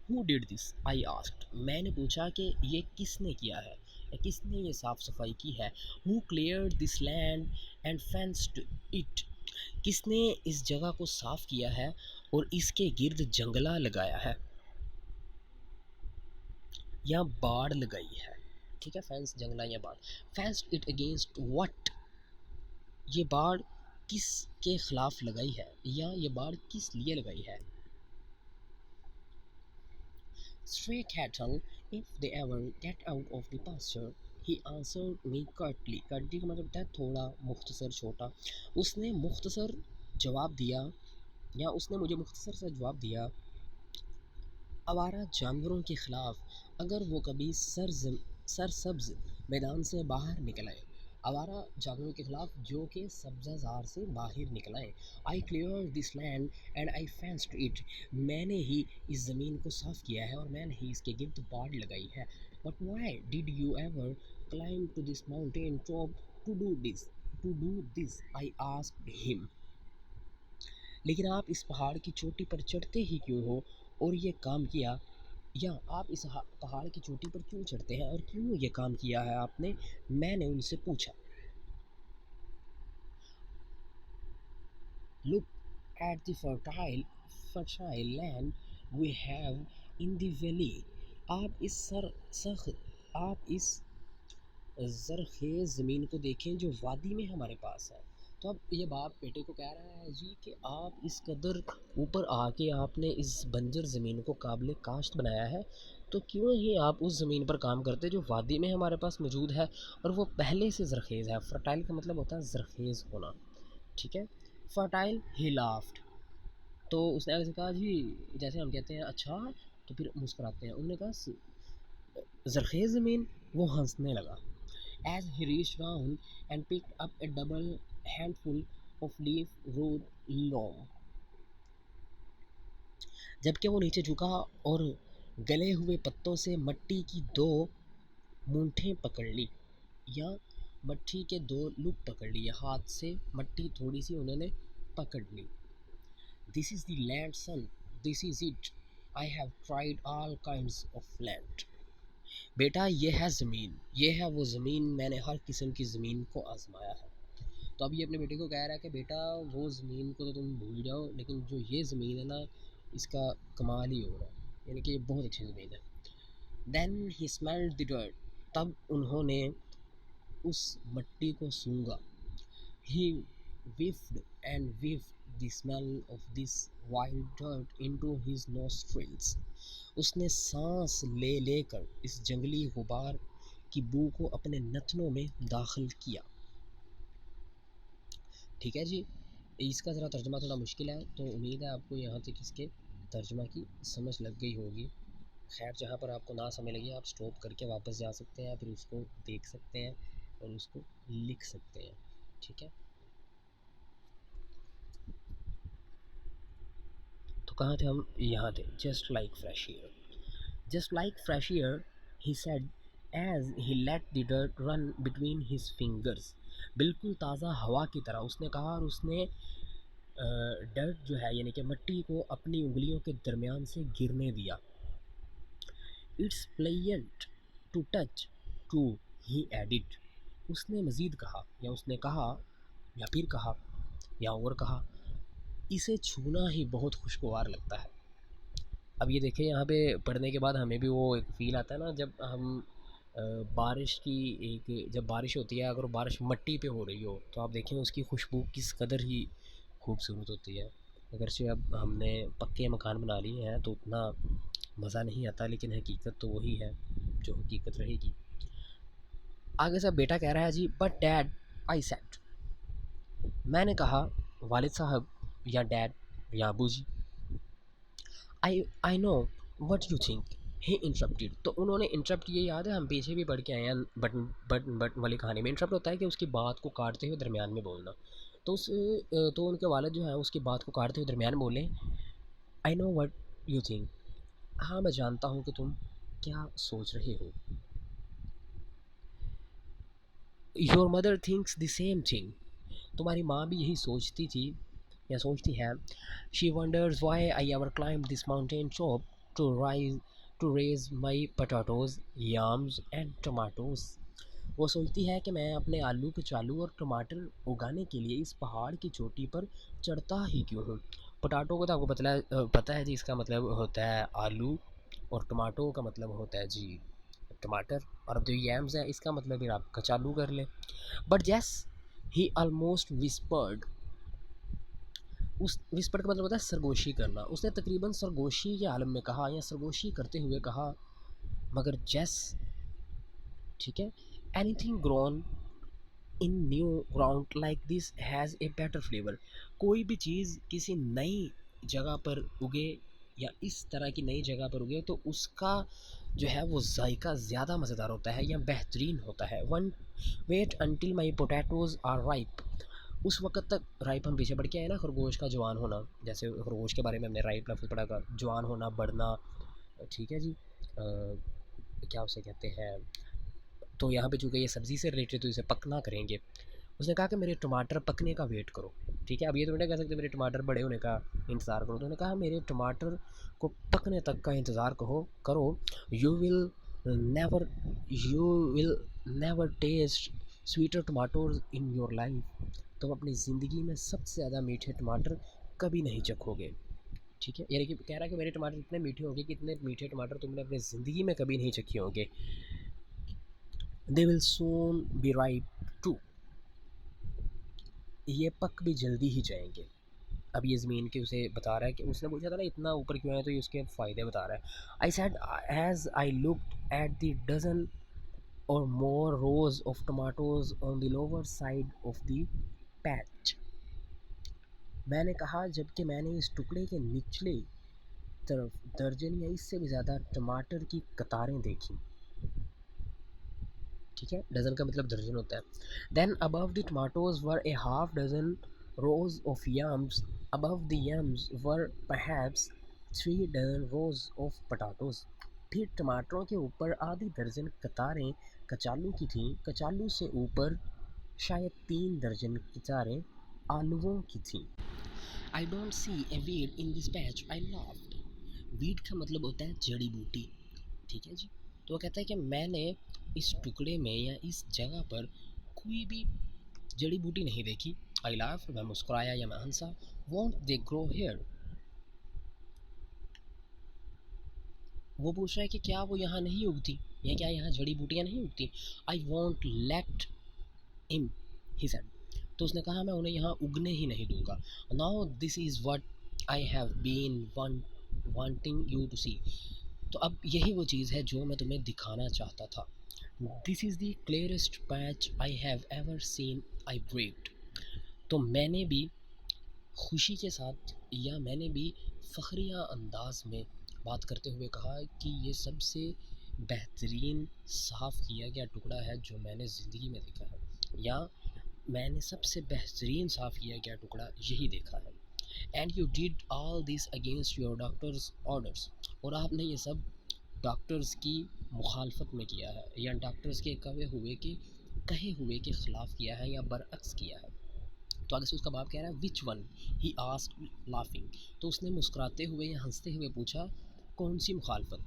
Who did this I asked. मैंने पूछा कि ये किसने किया है या किसने ये साफ़ सफाई की है। Who cleared this land and fenced it. किसने इस जगह को साफ़ किया है और इसके गिर्द जंगला लगाया है या बाड़ लगाई है। ठीक है, फेंस जंगला या बाड़। फेंस्ड इट अगेंस्ट व्हाट, ये बाड़ किस के खिलाफ लगाई है या ये बाड़ किस लिए लगाई है। Stray cattle, if they ever get out of the pasture, he answered me curtly. curtly का मतलब होता है थोड़ा, मुख्तसर, छोटा। उसने मुख्तसर जवाब दिया या उसने मुझे मुख्तसर सा जवाब दिया, आवारा जानवरों के ख़िलाफ़ अगर वो कभी सरसब्ज़ मैदान से बाहर निकल आए। आवारा जानवरों के ख़िलाफ़ जो कि सब्ज़ाज़ार से बाहर निकल आए। I clear this land and I fenced it. मैंने ही इस ज़मीन को साफ़ किया है और मैंने ही इसके गिर्द बाड़ लगाई है। But why did you ever climb to this mountain top to do this? To do this, I asked him. लेकिन आप इस पहाड़ की चोटी पर चढ़ते ही क्यों हो और ये काम किया, या आप इस पहाड़ की चोटी पर क्यों चढ़ते हैं और क्यों ये काम किया है आपने, मैंने उनसे पूछा. Look at the fertile land we have in the valley. आप इस ज़रख़ेज़ ज़मीन को देखें जो वादी में हमारे पास है. तो अब ये बाप बेटे को कह रहा है जी कि आप इस कदर ऊपर आके आपने इस बंजर ज़मीन को काबिल काश्त बनाया है, तो क्यों ही आप उस ज़मीन पर काम करते जो वादी में हमारे पास मौजूद है और वो पहले से ज़रख़ेज़ है. फ़र्टाइल का मतलब होता है ज़रख़ेज़ होना, ठीक है. फ़र्टाइल ही लाफ्ड. तो उसने ऐसे कहा जी, जैसे हम कहते हैं अच्छा, तो फिर मुस्कुराते हैं. उन्होंने कहा ज़रख़ेज़ ज़मीन. वो हंसने लगा. As he reached down and picked up a double handful of leaf rolled long. जबकि वो नीचे झुका और गले हुए पत्तों से मट्टी की दो मूंठें पकड़ ली, या मट्टी के दो लुक पकड़ लिए. हाथ से मट्टी थोड़ी सी उन्होंने पकड़ ली. This is the land, son. This is it. I have tried all kinds of land. बेटा ये है ज़मीन, ये है वो ज़मीन, मैंने हर किस्म की ज़मीन को आजमाया है. तो अब ये अपने बेटे को कह रहा है कि बेटा वो ज़मीन को तो तुम भूल जाओ, लेकिन जो ये ज़मीन है ना, इसका कमाल ही हो रहा है, यानी कि ये बहुत अच्छी ज़मीन है. Then he smelled the dirt. तब उन्होंने उस मट्टी को सूंघा. He whiffed and whiffed the smell of this wild dirt into his nostrils. उसने सांस ले लेकर इस जंगली गुबार की बू को अपने नथनों में दाखिल किया. ठीक है जी. इसका ज़रा तर्जुमा थोड़ा मुश्किल है, तो उम्मीद है आपको यहाँ तक इसके तर्जुमा की समझ लग गई होगी. खैर, जहाँ पर आपको ना समझ लगी आप स्टॉप करके वापस जा सकते हैं, फिर उसको देख सकते हैं और उसको लिख सकते हैं. ठीक है. तो कहाँ थे हम? यहाँ थे. Just like fresh air. Just like fresh air, he said as he let the dirt run between his fingers. बिल्कुल ताज़ा हवा की तरह उसने कहा, और उसने डर्ट जो है यानी कि मट्टी को अपनी उंगलियों के दरमियान से गिरने दिया. It's pleasant to touch too, he added. उसने मज़ीद कहा, या उसने कहा, या फिर कहा, या और कहा, इसे छूना ही बहुत खुशगवार लगता है. अब ये देखें, यहाँ पे पढ़ने के बाद हमें भी वो एक फ़ील आता है ना, जब हम बारिश की जब बारिश होती है, अगर बारिश मट्टी पे हो रही हो, तो आप देखें उसकी खुशबू किस कदर ही खूबसूरत होती है. अगरचे अब हमने पक्के मकान बना लिए हैं तो उतना मज़ा नहीं आता, लेकिन हकीकत तो वही है जो हकीकत रहेगी. आगे से बेटा कह रहा है जी, बट डैड, आई सेड. मैंने कहा, वालिद साहब, या डैड, या अबू जी. I know what you think, he interrupted. तो उन्होंने इंटरप्ट, ये याद है हम पीछे भी पढ़ के आए हैं बटन वाली कहानी में. इंटरप्ट होता है कि उसकी बात को काटते हुए दरमियान में बोलना. तो उनके वालिद जो है उसकी बात को काटते हुए दरमियान बोले, आई नो वट यू थिंक. हाँ, मैं जानता हूँ कि तुम क्या सोच रहे हो. Your mother thinks the same thing. तुम्हारी माँ भी यही सोचती थी या सोचती है. She wonders why I ever climb this mountain top to raise my potatoes, yams and tomatoes. वो सोचती है कि मैं अपने आलू कचालू और टमाटर उगाने के लिए इस पहाड़ की चोटी पर चढ़ता ही क्यों हूँ. पोटाटो को तो आपको पता है जी, इसका मतलब होता है आलू, और टमाटो का मतलब होता है जी टमाटर, और अब जो यैम्स है इसका मतलब फिर आप कचालू कर लें. But yes, he almost whispered. उस विस्पर का मतलब होता है सरगोशी करना. उसने तकरीबन सरगोशी के आलम में कहा, या सरगोशी करते हुए कहा, मगर जैस, ठीक है, anything grown in new ground like this has a better flavour. कोई भी चीज़ किसी नई जगह पर उगे, या इस तरह की नई जगह पर उगे, तो उसका जो है वो जायका ज़्यादा मज़ेदार होता है या बेहतरीन होता है. One wait until my potatoes are ripe. उस वक्त तक, राइप हम पीछे बढ़ के आए ना, खरगोश का जवान होना. जैसे खरगोश के बारे में हमने राइप लफ्ज़ पढ़ा था, जवान होना, बढ़ना. ठीक है जी. क्या उसे कहते हैं, तो यहाँ पे चूँकि ये सब्ज़ी से रिलेटेड तो इसे पकना करेंगे। उसने कहा कि मेरे टमाटर पकने का वेट करो, ठीक है। अब ये तो नहीं कह सकते मेरे टमाटर बड़े होने का इंतज़ार करो, तो उन्होंने कहा मेरे टमाटर को पकने तक का इंतज़ार करो। You will never you will never taste sweeter tomatoes in your life. तुम अपनी ज़िंदगी में सबसे ज़्यादा मीठे टमाटर कभी नहीं चखोगे, ठीक है। यानी कि कह रहा है कि मेरे टमाटर इतने मीठे होंगे कि इतने मीठे टमाटर तुमने अपनी ज़िंदगी में कभी नहीं चखे होंगे। They will soon be ripe too, ये पक भी जल्दी ही जाएंगे। अब ये ज़मीन के उसे बता रहा है कि उसने पूछा था ना इतना ऊपर क्यों आया, तो ये उसके फ़ायदे बता रहा है। I said as I looked at the dozen or more rows of tomatoes on the lower side of the patch. मैंने कहा जबकि मैंने इस टुकड़े के निचले तरफ दर्जन या इससे भी ज़्यादा टमाटर की कतारें देखी, ठीक है। डज़न का मतलब दर्जन होता है। Then above the tomatoes were a half dozen rows of yams, above the yams were perhaps 3 dozen rows of potatoes। फिर टमाटरों के ऊपर आधी दर्जन कतारें कचालू की थीं, कचालू से ऊपर शायद 3 दर्जन कतारें आलुओं की थीं। I don't see A weed in this patch, I laughed. Weed का मतलब होता है जड़ी बूटी, ठीक है जी। तो वो कहता है कि मैंने इस टुकड़े में या इस जगह पर कोई भी जड़ी बूटी नहीं देखी। आई लाफ, मैं मुस्कुराया या मैं हंसा। वॉन्ट दे ग्रो हेयर, वो पूछ रहा है कि क्या वो यहाँ नहीं उगती, या क्या यहाँ जड़ी बूटियाँ नहीं उगती। I won't let him, he said, तो उसने कहा मैं उन्हें यहाँ उगने ही नहीं दूंगा। Now this is what I have been wanting you to see, तो अब यही वो चीज़ है जो मैं तुम्हें दिखाना चाहता था। This is the clearest patch I have ever seen, I braved. तो मैंने भी खुशी के साथ या मैंने भी फ़ख्रिया अंदाज में बात करते हुए कहा कि ये सबसे बेहतरीन साफ़ किया गया टुकड़ा है जो मैंने ज़िंदगी में देखा है, या मैंने सबसे बेहतरीन साफ़ किया गया टुकड़ा यही देखा है। And you did all this against your doctors orders, और आपने ये सब डॉक्टर्स की मुखालफत में किया है, या डॉक्टर्स के कहे हुए के ख़िलाफ़ किया है, या बरअक्स किया है। तो आगे से उसका बाप कह रहा है which one, he asked laughing, तो उसने मुस्कुराते हुए या हंसते हुए पूछा कौन सी मुखालफत,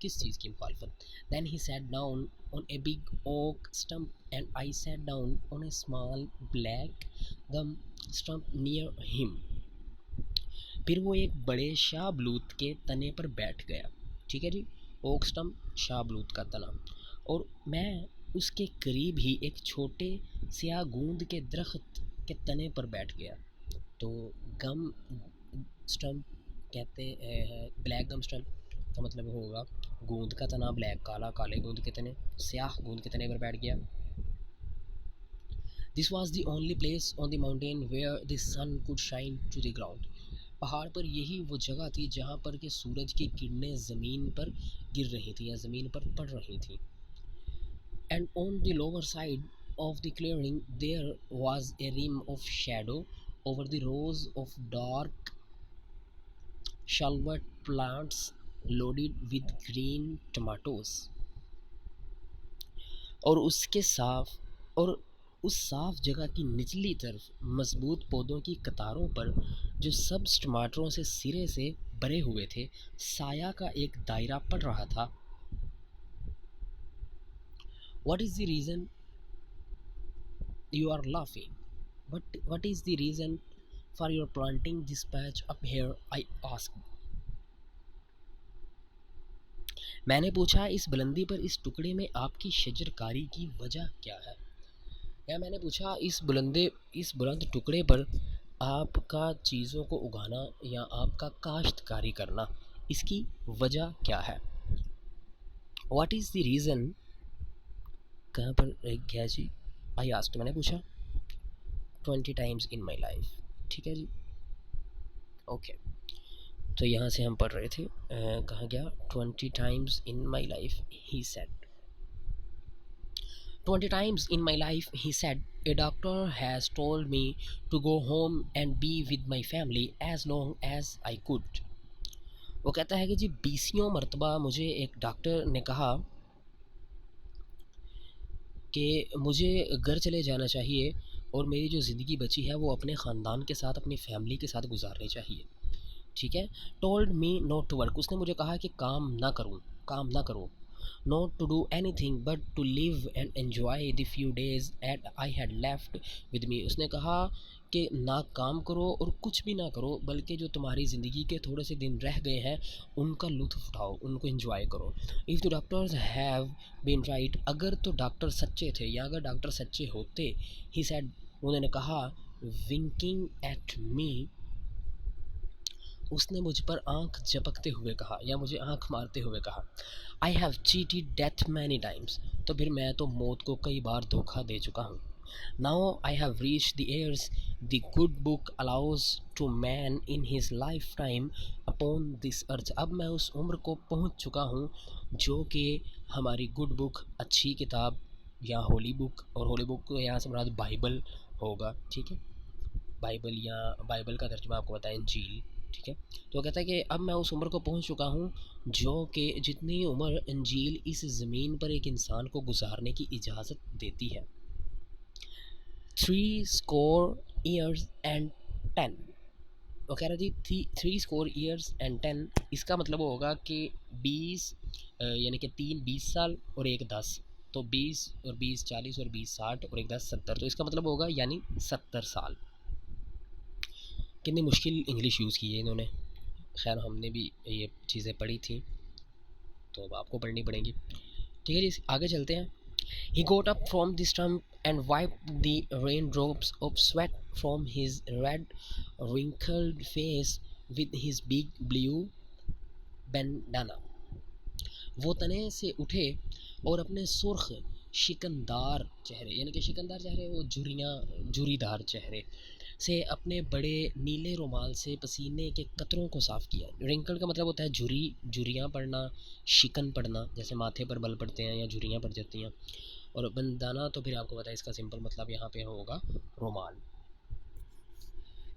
किस चीज़ की मुखालफत। Then he sat down on a big oak stump and I sat down on a small black gum stump near him. फिर वो एक बड़े शाहबलूत के तने पर बैठ गया, ठीक है जी। ओक स्टम्प शाहबलूत का तना, और मैं उसके करीब ही एक छोटे स्याह गूंद के दरख्त के तने पर बैठ गया। तो गम स्टम्प कहते हैं, ब्लैक गम स्टम्प का मतलब होगा गूंद का तना, ब्लैक काला, काले गूंद के तने, स्याह गूंद के तने पर बैठ गया। This was the only place on the mountain where the sun could shine to the ground. पहाड़ पर यही वो जगह थी जहाँ पर कि सूरज की किरणें ज़मीन पर गिर रही थी या ज़मीन पर पड़ रही थी। And on the lower side of the clearing there was a rim of shadow over the rows of dark shalwart plants loaded with green tomatoes। और उसके साफ और उस साफ जगह की निचली तरफ मजबूत पौधों की कतारों पर जो सब्ज टमाटरों से सिरे से भरे हुए थे साया का एक दायरा पड़ रहा था। What is the reason you are laughing? What is the reason for your planting this patch up here? I asked. मैंने पूछा इस बुलंदी पर इस टुकड़े में आपकी शजरकारी की वजह क्या है, या मैंने पूछा इस बुलंद टुकड़े पर आपका चीज़ों को उगाना या आपका काश्तकारी करना, इसकी वजह क्या है। What is the reason, कहाँ पर गया जी, आई आस्क्ड, मैंने पूछा 20 times in my life, ठीक है जी। ओके तो यहाँ से हम पढ़ रहे थे, कहाँ गया, 20 times in my life he said, 20 times in my life he said, a doctor has told me to go home and be with my family as long as I could। वो कहता है कि जी 20 मरतबा मुझे एक डॉक्टर ने कहा कि मुझे घर चले जाना चाहिए और मेरी जो ज़िंदगी बची है वो अपने ख़ानदान के साथ, अपनी फैमिली के साथ गुजारनी चाहिए। ठीक है। Told me not to work, उसने मुझे कहा कि काम ना करूँ, not to do any thing but to live and enjoy the few days at I had left with me. उसने कहा कि ना काम करो और कुछ भी ना करो, बल्कि जो तुम्हारी ज़िंदगी के थोड़े से दिन रह गए हैं उनका लुत्फ़ उठाओ, उनको एंजॉय करो। If the doctors have been right, अगर तो डॉक्टर सच्चे थे या अगर डॉक्टर सच्चे होते, ही सेड, उन्होंने कहा, विंकिंग एट मी, उसने मुझ पर आंख झपकते हुए कहा या मुझे आंख मारते हुए कहा, I have cheated death many times, तो फिर मैं तो मौत को कई बार धोखा दे चुका हूँ। Now I have reach the years the Good Book allows to man in his lifetime upon this earth, अब मैं उस उम्र को पहुँच चुका हूँ जो कि हमारी गुड बुक, अच्छी किताब या होली बुक, और होली बुक को यहाँ से मुराद बाइबल होगा। ठीक है, बाइबल या बाइबल का तर्जुमा आपको बताएं इंजील। ठीक है, तो कहता है कि अब मैं उस उम्र को पहुंच चुका हूं जो कि जितनी उम्र इंजील इस ज़मीन पर एक इंसान को गुजारने की इजाज़त देती है। 3 स्कोर ईयर्स एंड 10, वो कह रहा जी 3 स्कोर ईयर्स एंड 10, इसका मतलब होगा कि 20 यानी कि 3 20 साल और एक 10, तो 20 और 20 40 और 20 60 और एक 10 70, तो इसका मतलब होगा यानी 70 साल। कितनी मुश्किल इंग्लिश यूज़ की है इन्होंने। खैर हमने भी ये चीज़ें पढ़ी थी तो अब आपको पढ़नी पड़ेंगी। ठीक है जी, आगे चलते हैं। He got up from the stump and wipe the rain drops off sweat from his red wrinkled face with his big blue bandana, वो तने से उठे और अपने सुर्ख शिकनदार चेहरे, यानी कि शिकनदार चेहरे वो झुरीदार चेहरे से अपने बड़े नीले रुमाल से पसीने के कतरों को साफ़ किया। रिंकल का मतलब होता है झुर्रियाँ पड़ना, शिकन पड़ना, जैसे माथे पर बल पड़ते हैं या झुर्रियाँ पड़ जाती हैं। और बंदाना तो फिर आपको पता है इसका सिंपल मतलब यहाँ पे होगा रुमाल।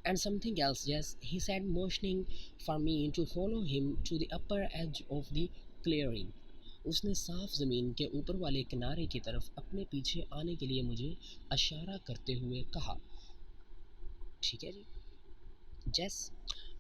And something else, yes, he said, motioning for me to follow him to the upper edge of the clearing. उसने साफ ज़मीन के ऊपर वाले किनारे की तरफ अपने पीछे आने के लिए मुझे इशारा करते हुए कहा। ठीक है जी, Jess,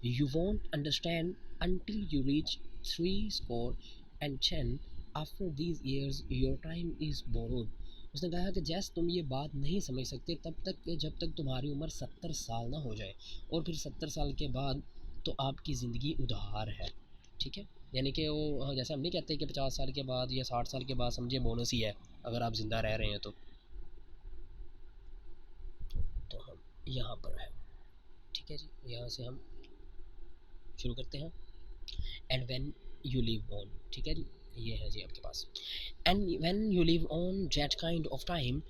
you won't understand until you reach 3 score and 10. After these years, your time is borrowed. उसने कहा कि जैस तुम ये बात नहीं समझ सकते तब तक जब तक तुम्हारी उम्र 70 साल ना हो जाए, और फिर 70 साल के बाद तो आपकी ज़िंदगी उधार है। ठीक है, यानी कि वो जैसे हम नहीं कहते कि 50 साल के बाद या 60 साल के बाद समझे बोनस ही है अगर आप ज़िंदा रह रहे हैं तो हम यहाँ पर है। ठीक है जी, यहाँ से हम शुरू करते हैं। And when you live on, ठीक है जी, ये है जी आपके पास। And when you live on that kind of time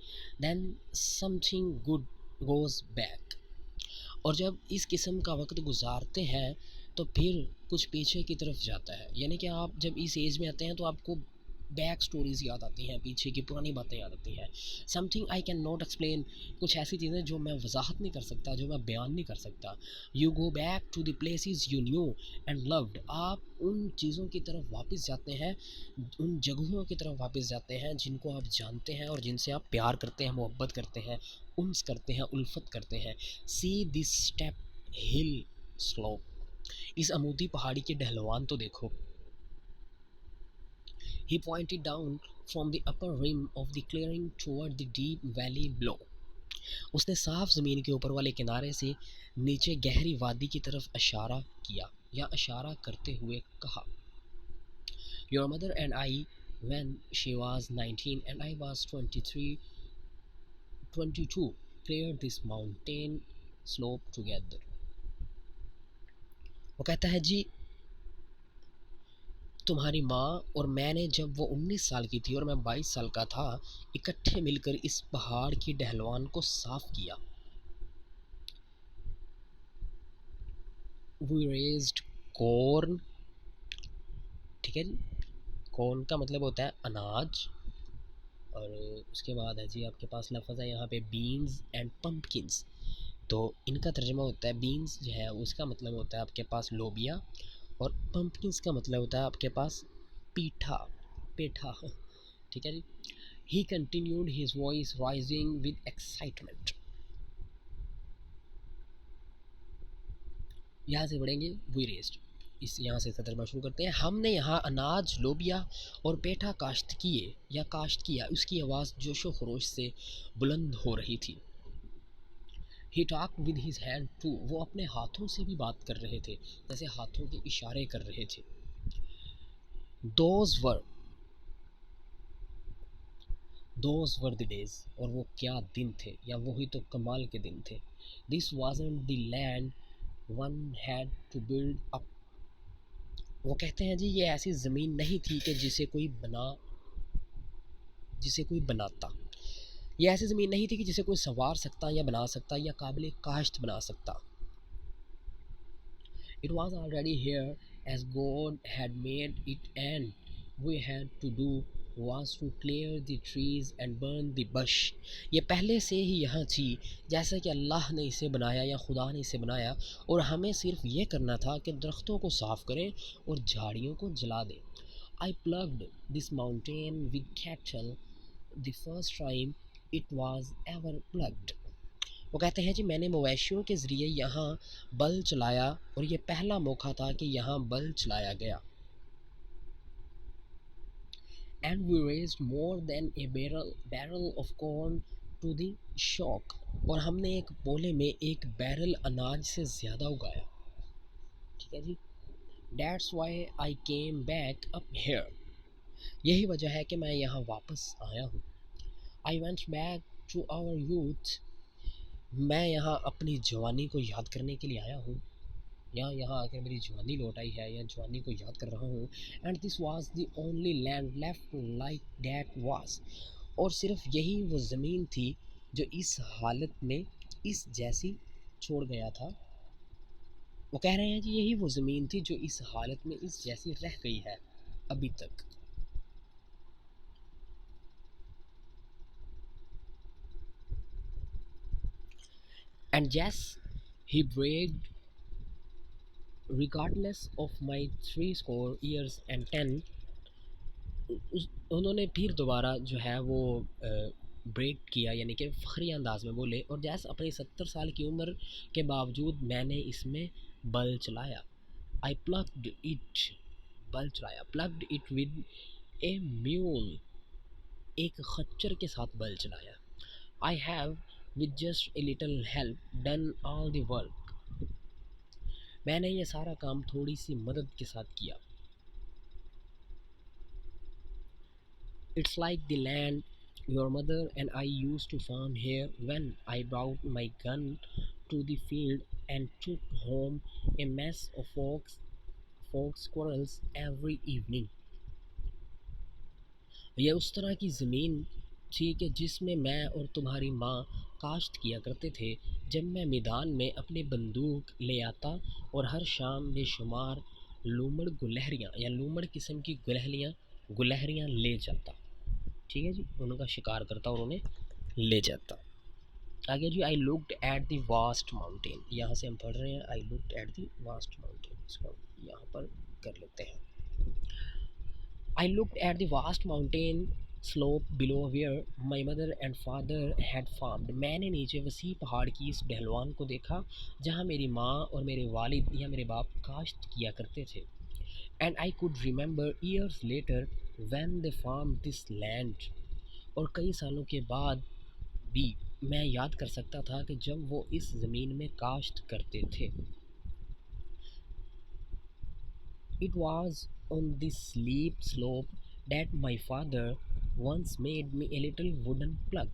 then something good goes back, और जब इस किस्म का वक्त गुजारते हैं तो फिर कुछ पीछे की तरफ जाता है। यानी कि आप जब इस एज में आते हैं तो आपको बैक स्टोरीज याद आती हैं, पीछे की पुरानी बातें याद आती हैं। Something I can not explain, कुछ ऐसी चीज़ें जो मैं वजाहत नहीं कर सकता, जो मैं बयान नहीं कर सकता। You go back to the places you knew and loved, आप उन चीज़ों की तरफ वापस जाते हैं, उन जगहों की तरफ वापस जाते हैं जिनको आप जानते हैं और जिनसे आप प्यार करते हैं, मोहब्बत करते हैं, उन्स करते हैं, उल्फत करते हैं। See this step hill slope, इस अमूदी पहाड़ी के ढलवान तो देखो। He pointed down from the upper rim of the clearing toward the deep valley below. उसने साफ ज़मीन के ऊपर वाले किनारे से नीचे गहरी वादी की तरफ इशारा किया या इशारा करते हुए कहा। Your mother and I, when she was 19 and I was 22, cleared this mountain slope together. वो कहता है जी, तुम्हारी माँ और मैंने जब वो 19 साल की थी और मैं 22 साल का था, इकट्ठे मिलकर इस पहाड़ की ढलवान को साफ किया। We raised corn, ठीक है जी, कॉर्न का मतलब होता है अनाज, और उसके बाद है जी आपके पास लफ्ज़ है यहाँ पे बीन्स एंड पम्पकिन्स। तो इनका तर्जुमा होता है, बीन्स जो है उसका मतलब होता है आपके पास लोबिया, और पम्पकिन्स का मतलब होता है आपके पास पीठा, पेठा। ठीक है जी। He continued, his voice rising with excitement. यहाँ से बढ़ेंगे, we raised, इस यहाँ से तर्जमा शुरू करते हैं। हमने यहाँ अनाज, लोबिया और पेठा काश्त किए या काश्त किया। उसकी आवाज़ जोशो खरोश से बुलंद हो रही थी। He talked with his hand too, वो अपने हाथों से भी बात कर रहे थे, जैसे हाथों के इशारे कर रहे थे। Those were the days, और वो क्या दिन थे, या वही तो कमाल के दिन थे। This wasn't the land one had to build up. वो कहते हैं जी, ये ऐसी ज़मीन नहीं थी कि जिसे कोई बनाता। ये ऐसी ज़मीन नहीं थी कि जिसे कोई संवार सकता या बना सकता या काबिल काश्त बना सकता। It was already here as God had made it, and we had to do was to clear the trees and burn the bush. ये पहले से ही यहाँ थी, जैसा कि अल्लाह ने इसे बनाया या खुदा ने इसे बनाया, और हमें सिर्फ ये करना था कि दरख्तों को साफ़ करें और झाड़ियों को जला दें। I plugged this mountain with cattle the first time it was ever plugged. वो कहते हैं जी, मैंने मवेशियों के ज़रिए यहाँ बल चलाया, और ये पहला मौका था कि यहाँ बल चलाया गया। And we raised more than a barrel of corn to the shock. और हमने एक बोले में एक बैरल अनाज से ज़्यादा उगाया। ठीक है जी। That's why I came back up here. यही वजह है कि मैं यहाँ वापस आया हूँ। I went back to our youth. मैं यहाँ अपनी जवानी को याद करने के लिए आया हूँ, या यहाँ आकर मेरी जवानी लौट आई है, या जवानी को याद कर रहा हूँ। And this was the only land left like that was, और सिर्फ यही वो ज़मीन थी जो इस हालत में इस जैसी छोड़ गया था। वो कह रहे हैं जी, यही वो ज़मीन थी जो इस हालत में इस जैसी रह गई है अभी तक। एंड जैस ही broken regardless of my 60 years and 10, उन्होंने फिर दोबारा जो है वो ब्रेक किया, यानी कि फ़खरी अंदाज में बोले, और जैसे अपनी 70 साल की उम्र के बावजूद मैंने इसमें बल चलाया। आई प्लग्ड इट, बल चलाया, plugged it with a mule, एक खच्चर के साथ बल चलाया। I have with just a little help done all the work, मैंने ये सारा काम थोड़ी सी मदद के साथ किया। It's like the land your mother and I used to farm here when I brought my gun to the field and took home a mess of fox squirrels every evening. यह उस तरह की ज़मीन थी कि जिसमें मैं और तुम्हारी माँ काश्त किया करते थे, जब मैं मैदान में अपनी बंदूक ले आता और हर शाम बेशुमार लूमड़ गुलहरियाँ या लूमड़ किस्म की गुलहरियाँ ले जाता। ठीक है जी, उनका शिकार करता और उन्हें ले जाता। आगे जी, I looked at the vast mountain, यहाँ से हम पढ़ रहे हैं I looked at the vast mountain, इसको यहाँ पर कर लेते हैं। I looked at the vast mountain slope below where my mother and father had farmed, मैंने नीचे वसी पहाड़ की इस ढलवान को देखा जहाँ मेरी माँ और मेरे वालिद या मेरे बाप काश्त किया करते थे। And I could remember years later when they farm this land, और कई सालों के बाद भी मैं याद कर सकता था कि जब वो इस ज़मीन में काश्त करते थे। It was on this sleep slope that my father once made me a little wooden plug,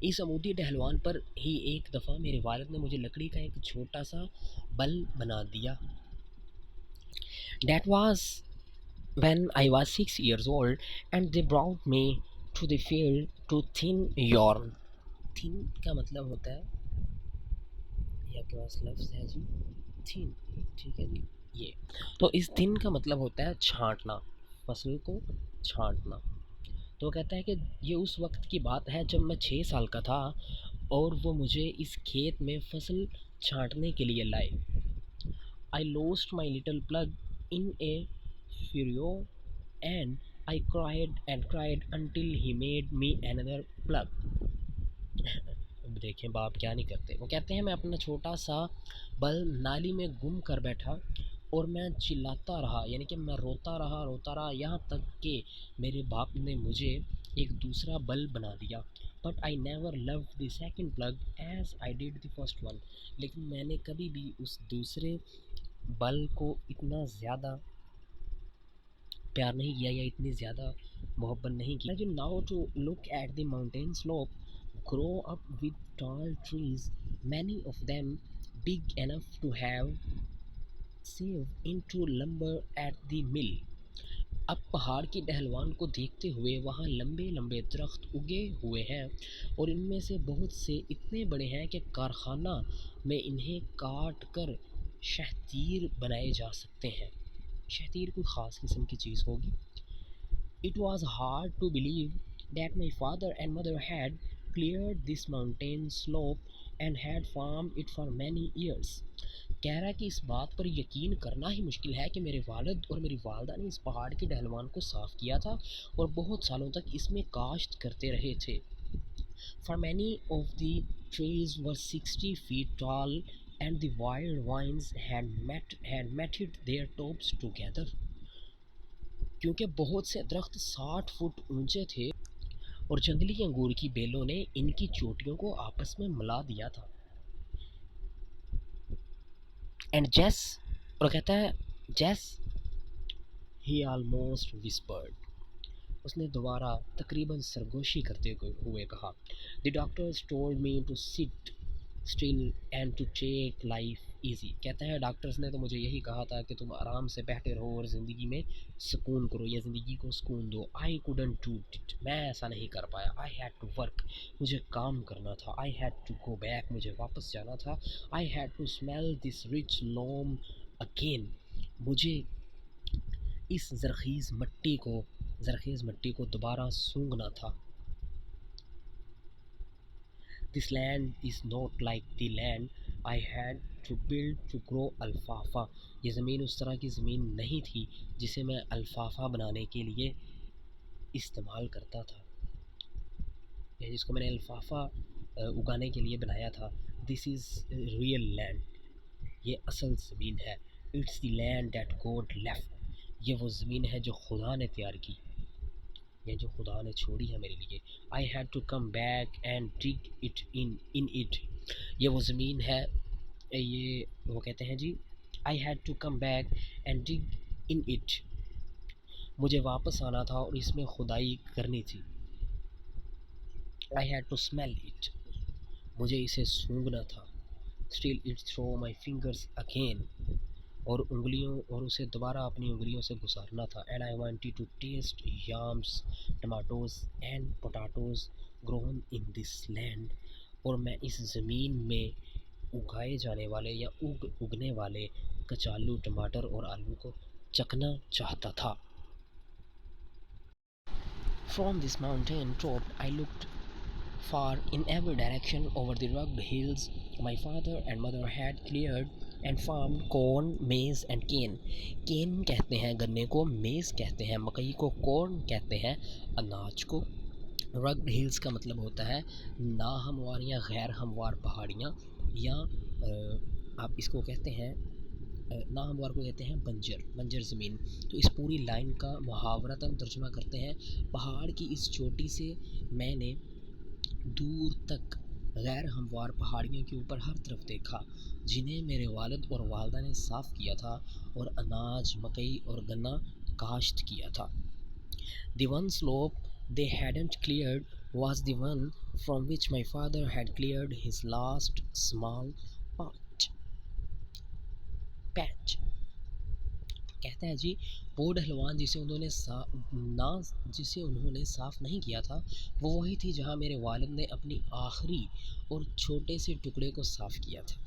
इस अमूदी टहलवान पर ही एक दफ़ा मेरे वालिद ने मुझे लकड़ी का एक छोटा सा बल बना दिया। That was when I was 6 years old and they brought me to the field to thin yarn. thin का मतलब होता है, या के पास लफ्ज़ है जी thin, ठीक है जी। ये तो इस thin का मतलब होता है छांटना, फसल को छांटना। तो कहता है कि ये उस वक्त की बात है जब मैं 6 साल का था और वो मुझे इस खेत में फसल छांटने के लिए लाए। I lost my little plug in a furrow and I cried and cried until he made me another plug. अब देखें बाप क्या नहीं करते। वो कहते हैं मैं अपना छोटा सा बल्ब नाली में गुम कर बैठा और मैं चिल्लाता रहा, यानी कि मैं रोता रहा यहाँ तक कि मेरे बाप ने मुझे एक दूसरा बल्ब बना दिया। But I never love the second plug as I did the first one. लेकिन मैंने कभी भी उस दूसरे बल्ब को इतना ज़्यादा प्यार नहीं किया या इतनी ज़्यादा मोहब्बत नहीं की। Imagine now to look at the mountain slope, grow up with tall trees, many of them big enough to have saved into lumber at the mill. अब पहाड़ की ढलवान को देखते हुए वहाँ लंबे लंबे दरख्त उगे हुए हैं और इनमें से बहुत से इतने बड़े हैं कि कारखाना में इन्हें काट कर शहतीर बनाए जा सकते हैं। शहतीर कोई ख़ास किस्म की चीज़ होगी। It was hard to believe that my father and mother had cleared this mountain slope and had farmed it for many years. कह रहा है कि इस बात पर यकीन करना ही मुश्किल है कि मेरे वालिद और मेरी वालदा ने इस पहाड़ के ढलवान को साफ़ किया था और बहुत सालों तक इसमें काश्त करते रहे थे। For many of the trees were 60 feet tall and the wild vines had matted their tops together. क्योंकि बहुत से दरख्त 60 फुट ऊंचे थे और जंगली अंगूर की बेलों ने इनकी चोटियों को आपस में मिला दिया था। एंड जेस, और कहता है जेस, ही ऑलमोस्ट विस्पर्ड, उसने दोबारा तकरीबन सरगोशी करते हुए कहा, the doctors told me to sit still and to take life easy. कहता है डॉक्टर्स ने तो मुझे यही कहा था कि तुम आराम से बैठे रहो और ज़िंदगी में सुकून करो या ज़िंदगी को सुकून दो। आई कुडंट डू इट, मैं ऐसा नहीं कर पाया। आई हैड टू वर्क, मुझे काम करना था। I had to go back, मुझे वापस जाना था। I had to smell this rich loam again, मुझे इस ज़रख़ीज़ मट्टी को दोबारा सूंघना था। This land is not like the land I had to build to grow अल्फाफा। ये ज़मीन उस तरह की ज़मीन नहीं थी जिसे मैं अल्फाफा बनाने के लिए इस्तेमाल करता था, या जिसको मैंने अल्फाफा उगाने के लिए बनाया था। दिस इज़ रियल लैंड, ये असल ज़मीन है। It's the land that God left, ये वो ज़मीन है जो खुदा ने तैयार की, या जो खुदा ने छोड़ी है मेरे लिए। I had to come back and dig it in it, ये वो ज़मीन है, ये वो कहते हैं जी, I had to come back and dig in it, मुझे वापस आना था और इसमें खुदाई करनी थी। I had to smell it, मुझे इसे सूंघना था। Still it throw my fingers again, और उसे दोबारा अपनी उंगलियों से गुजारना था। And I wanted to taste याम्स, tomatoes and potatoes grown in this land, और मैं इस ज़मीन में उगाए जाने वाले या उगने वाले कचालू, टमाटर और आलू को चखना चाहता था। From this mountain top I looked far in every direction over the rugged hills my father and mother had cleared and farmed corn, maize and cane. केन कहते हैं गन्ने को, मेज़ कहते हैं मकई को, कॉर्न कहते हैं अनाज को। रग्ड हिल्स का मतलब होता है नाहमवार या गैर हमवार पहाड़ियाँ, या आप इसको कहते हैं नाहमवार को कहते हैं बंजर ज़मीन। तो इस पूरी लाइन का मुहावरतन तर्जुमा करते हैं, पहाड़ की इस चोटी से मैंने दूर तक गैर हमवार पहाड़ियों के ऊपर हर तरफ देखा जिन्हें मेरे वालिद और वालदा ने साफ़ किया था और अनाज, मकई और गन्ना काश्त किया था। The one slope they hadn't cleared was the one from which my father had cleared his last small patch। कहता है जी, वो ढलवान जिसे उन्होंने साफ़ नहीं किया था, वो वही थी जहाँ मेरे वालिद ने अपनी आखिरी और छोटे से टुकड़े को साफ़ किया था।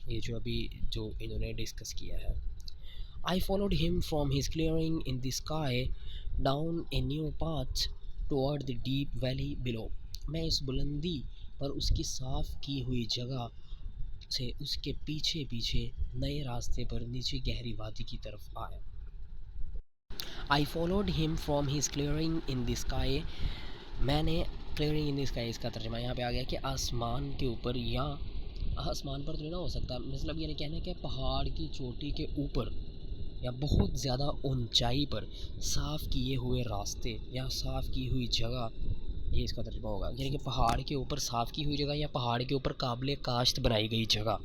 ये जो इन्होंने डिस्कस किया है। I followed him from his clearing in the sky down a new path toward the deep valley below। मैं इस बुलंदी पर उसकी साफ़ की हुई जगह से उसके पीछे पीछे नए रास्ते पर नीचे गहरी वादी की तरफ आया। आई followed him from his clearing in the sky. मैंने क्लियरिंग इन द स्काई इसका तर्जमा यहाँ पे आ गया कि आसमान के ऊपर, या आसमान पर तो नहीं ना हो सकता, मतलब ये नहीं कहना कि पहाड़ की चोटी के ऊपर या बहुत ज़्यादा ऊंचाई पर साफ़ किए हुए रास्ते या साफ़ की हुई जगह, ये इसका तर्जुमा होगा। यानी कि पहाड़ के ऊपर साफ़ की हुई जगह या पहाड़ के ऊपर काबिल काश्त बनाई गई जगह,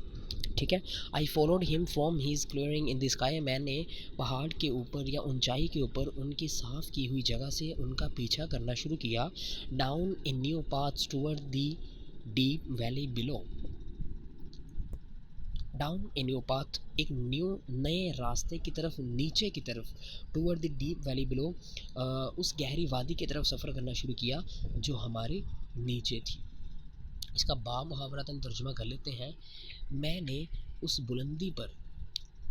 ठीक है। आई followed him from his clearing in the sky. मैंने पहाड़ के ऊपर या ऊंचाई के ऊपर उनकी साफ़ की हुई जगह से उनका पीछा करना शुरू किया। Down in new paths toward the deep valley below. Down a new path, एक नए रास्ते की तरफ, नीचे की तरफ, toward the deep valley below, उस गहरी वादी की तरफ सफ़र करना शुरू किया जो हमारे नीचे थी। इसका बामुहावरतन तर्जुमा कर लेते हैं। मैंने उस बुलंदी पर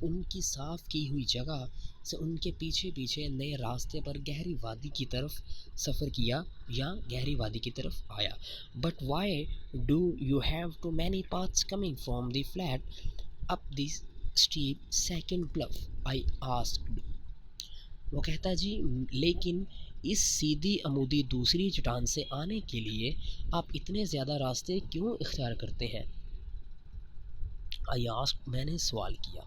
उनकी साफ़ की हुई जगह से उनके पीछे पीछे नए रास्ते पर गहरी वादी की तरफ सफ़र किया या गहरी वादी की तरफ आया। But why do you have too many paths coming from the flat up this steep second bluff, I asked. वो कहता है जी, लेकिन इस सीधी अमूदी दूसरी चट्टान से आने के लिए आप इतने ज़्यादा रास्ते क्यों इख्तियार करते हैं? आई आस्क्ड, मैंने सवाल किया,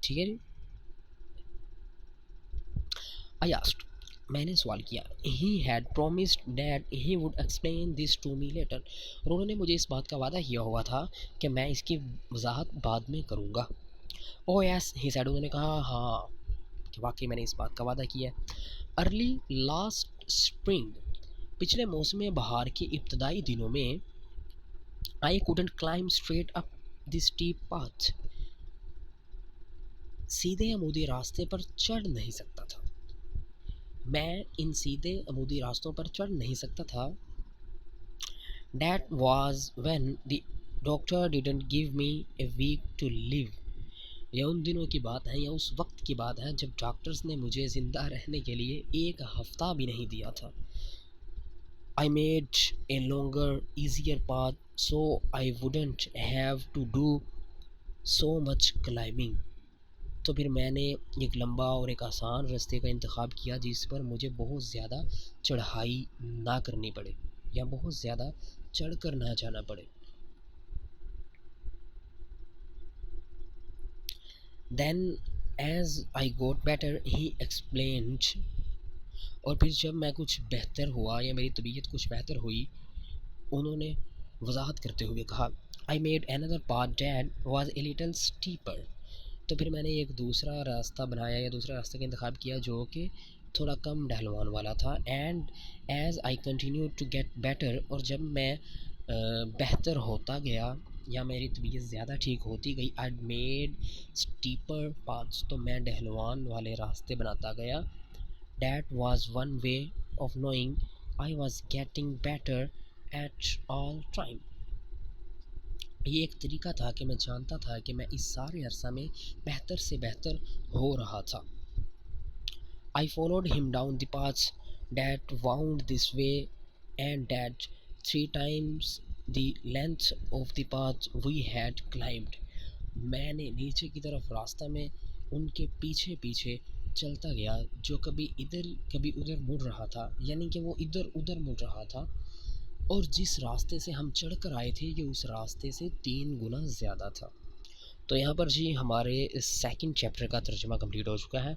ठीक है जी। आई आस्क्ड, मैंने सवाल किया। He had promised that he would explain this to me later. और उन्होंने मुझे इस बात का वादा किया हुआ था कि मैं इसकी वजाहत बाद में करूँगा। ओह यस ही सेड, उन्होंने कहा हाँ कि वाकई मैंने इस बात का वादा किया। अर्ली लास्ट स्प्रिंग, पिछले मौसम बहार के इब्तदाई दिनों में, I couldn't climb straight up this steep path, सीधे अमूदी रास्ते पर चढ़ नहीं सकता था। मैं इन सीधे अमूदी रास्तों पर चढ़ नहीं सकता था। That was when the doctor didn't give me a week to live. यह उन दिनों की बात है या उस वक्त की बात है जब डॉक्टर्स ने मुझे ज़िंदा रहने के लिए एक हफ्ता भी नहीं दिया था। I made a longer, easier path so I wouldn't have to do so much climbing. तो फिर मैंने एक लंबा और एक आसान रास्ते का इंतखाब किया जिस पर मुझे बहुत ज़्यादा चढ़ाई ना करनी पड़े या बहुत ज़्यादा चढ़ कर ना जाना पड़े। Then as I got better he explained, और फिर जब मैं कुछ बेहतर हुआ या मेरी तबीयत कुछ बेहतर हुई, उन्होंने वजाहत करते हुए कहा, I made another path that was a little steeper. तो फिर मैंने एक दूसरा रास्ता बनाया या दूसरा रास्ते का इंतखाब किया जो कि थोड़ा कम ढलवान वाला था। And as I continue to get better, और जब मैं बेहतर होता गया या मेरी तबीयत ज़्यादा ठीक होती गई, आई मेड स्टीपर पाथ्स, तो मैं ढलवान वाले रास्ते बनाता गया। That was one way of knowing I was getting better at all time. ये एक तरीका था कि मैं जानता था कि मैं इस सारे अरसा में बेहतर से बेहतर हो रहा था। I followed him down the paths that wound this way and that 3 times the length of the path we had climbed. मैंने नीचे की तरफ रास्ता में उनके पीछे पीछे चलता गया जो कभी इधर कभी उधर मुड़ रहा था, यानी कि वो इधर उधर मुड़ रहा था, और जिस रास्ते से हम चढ़ कर आए थे ये उस रास्ते से 3 गुना ज़्यादा था। तो यहाँ पर जी हमारे सेकंड चैप्टर का तर्जुमा कंप्लीट हो चुका है।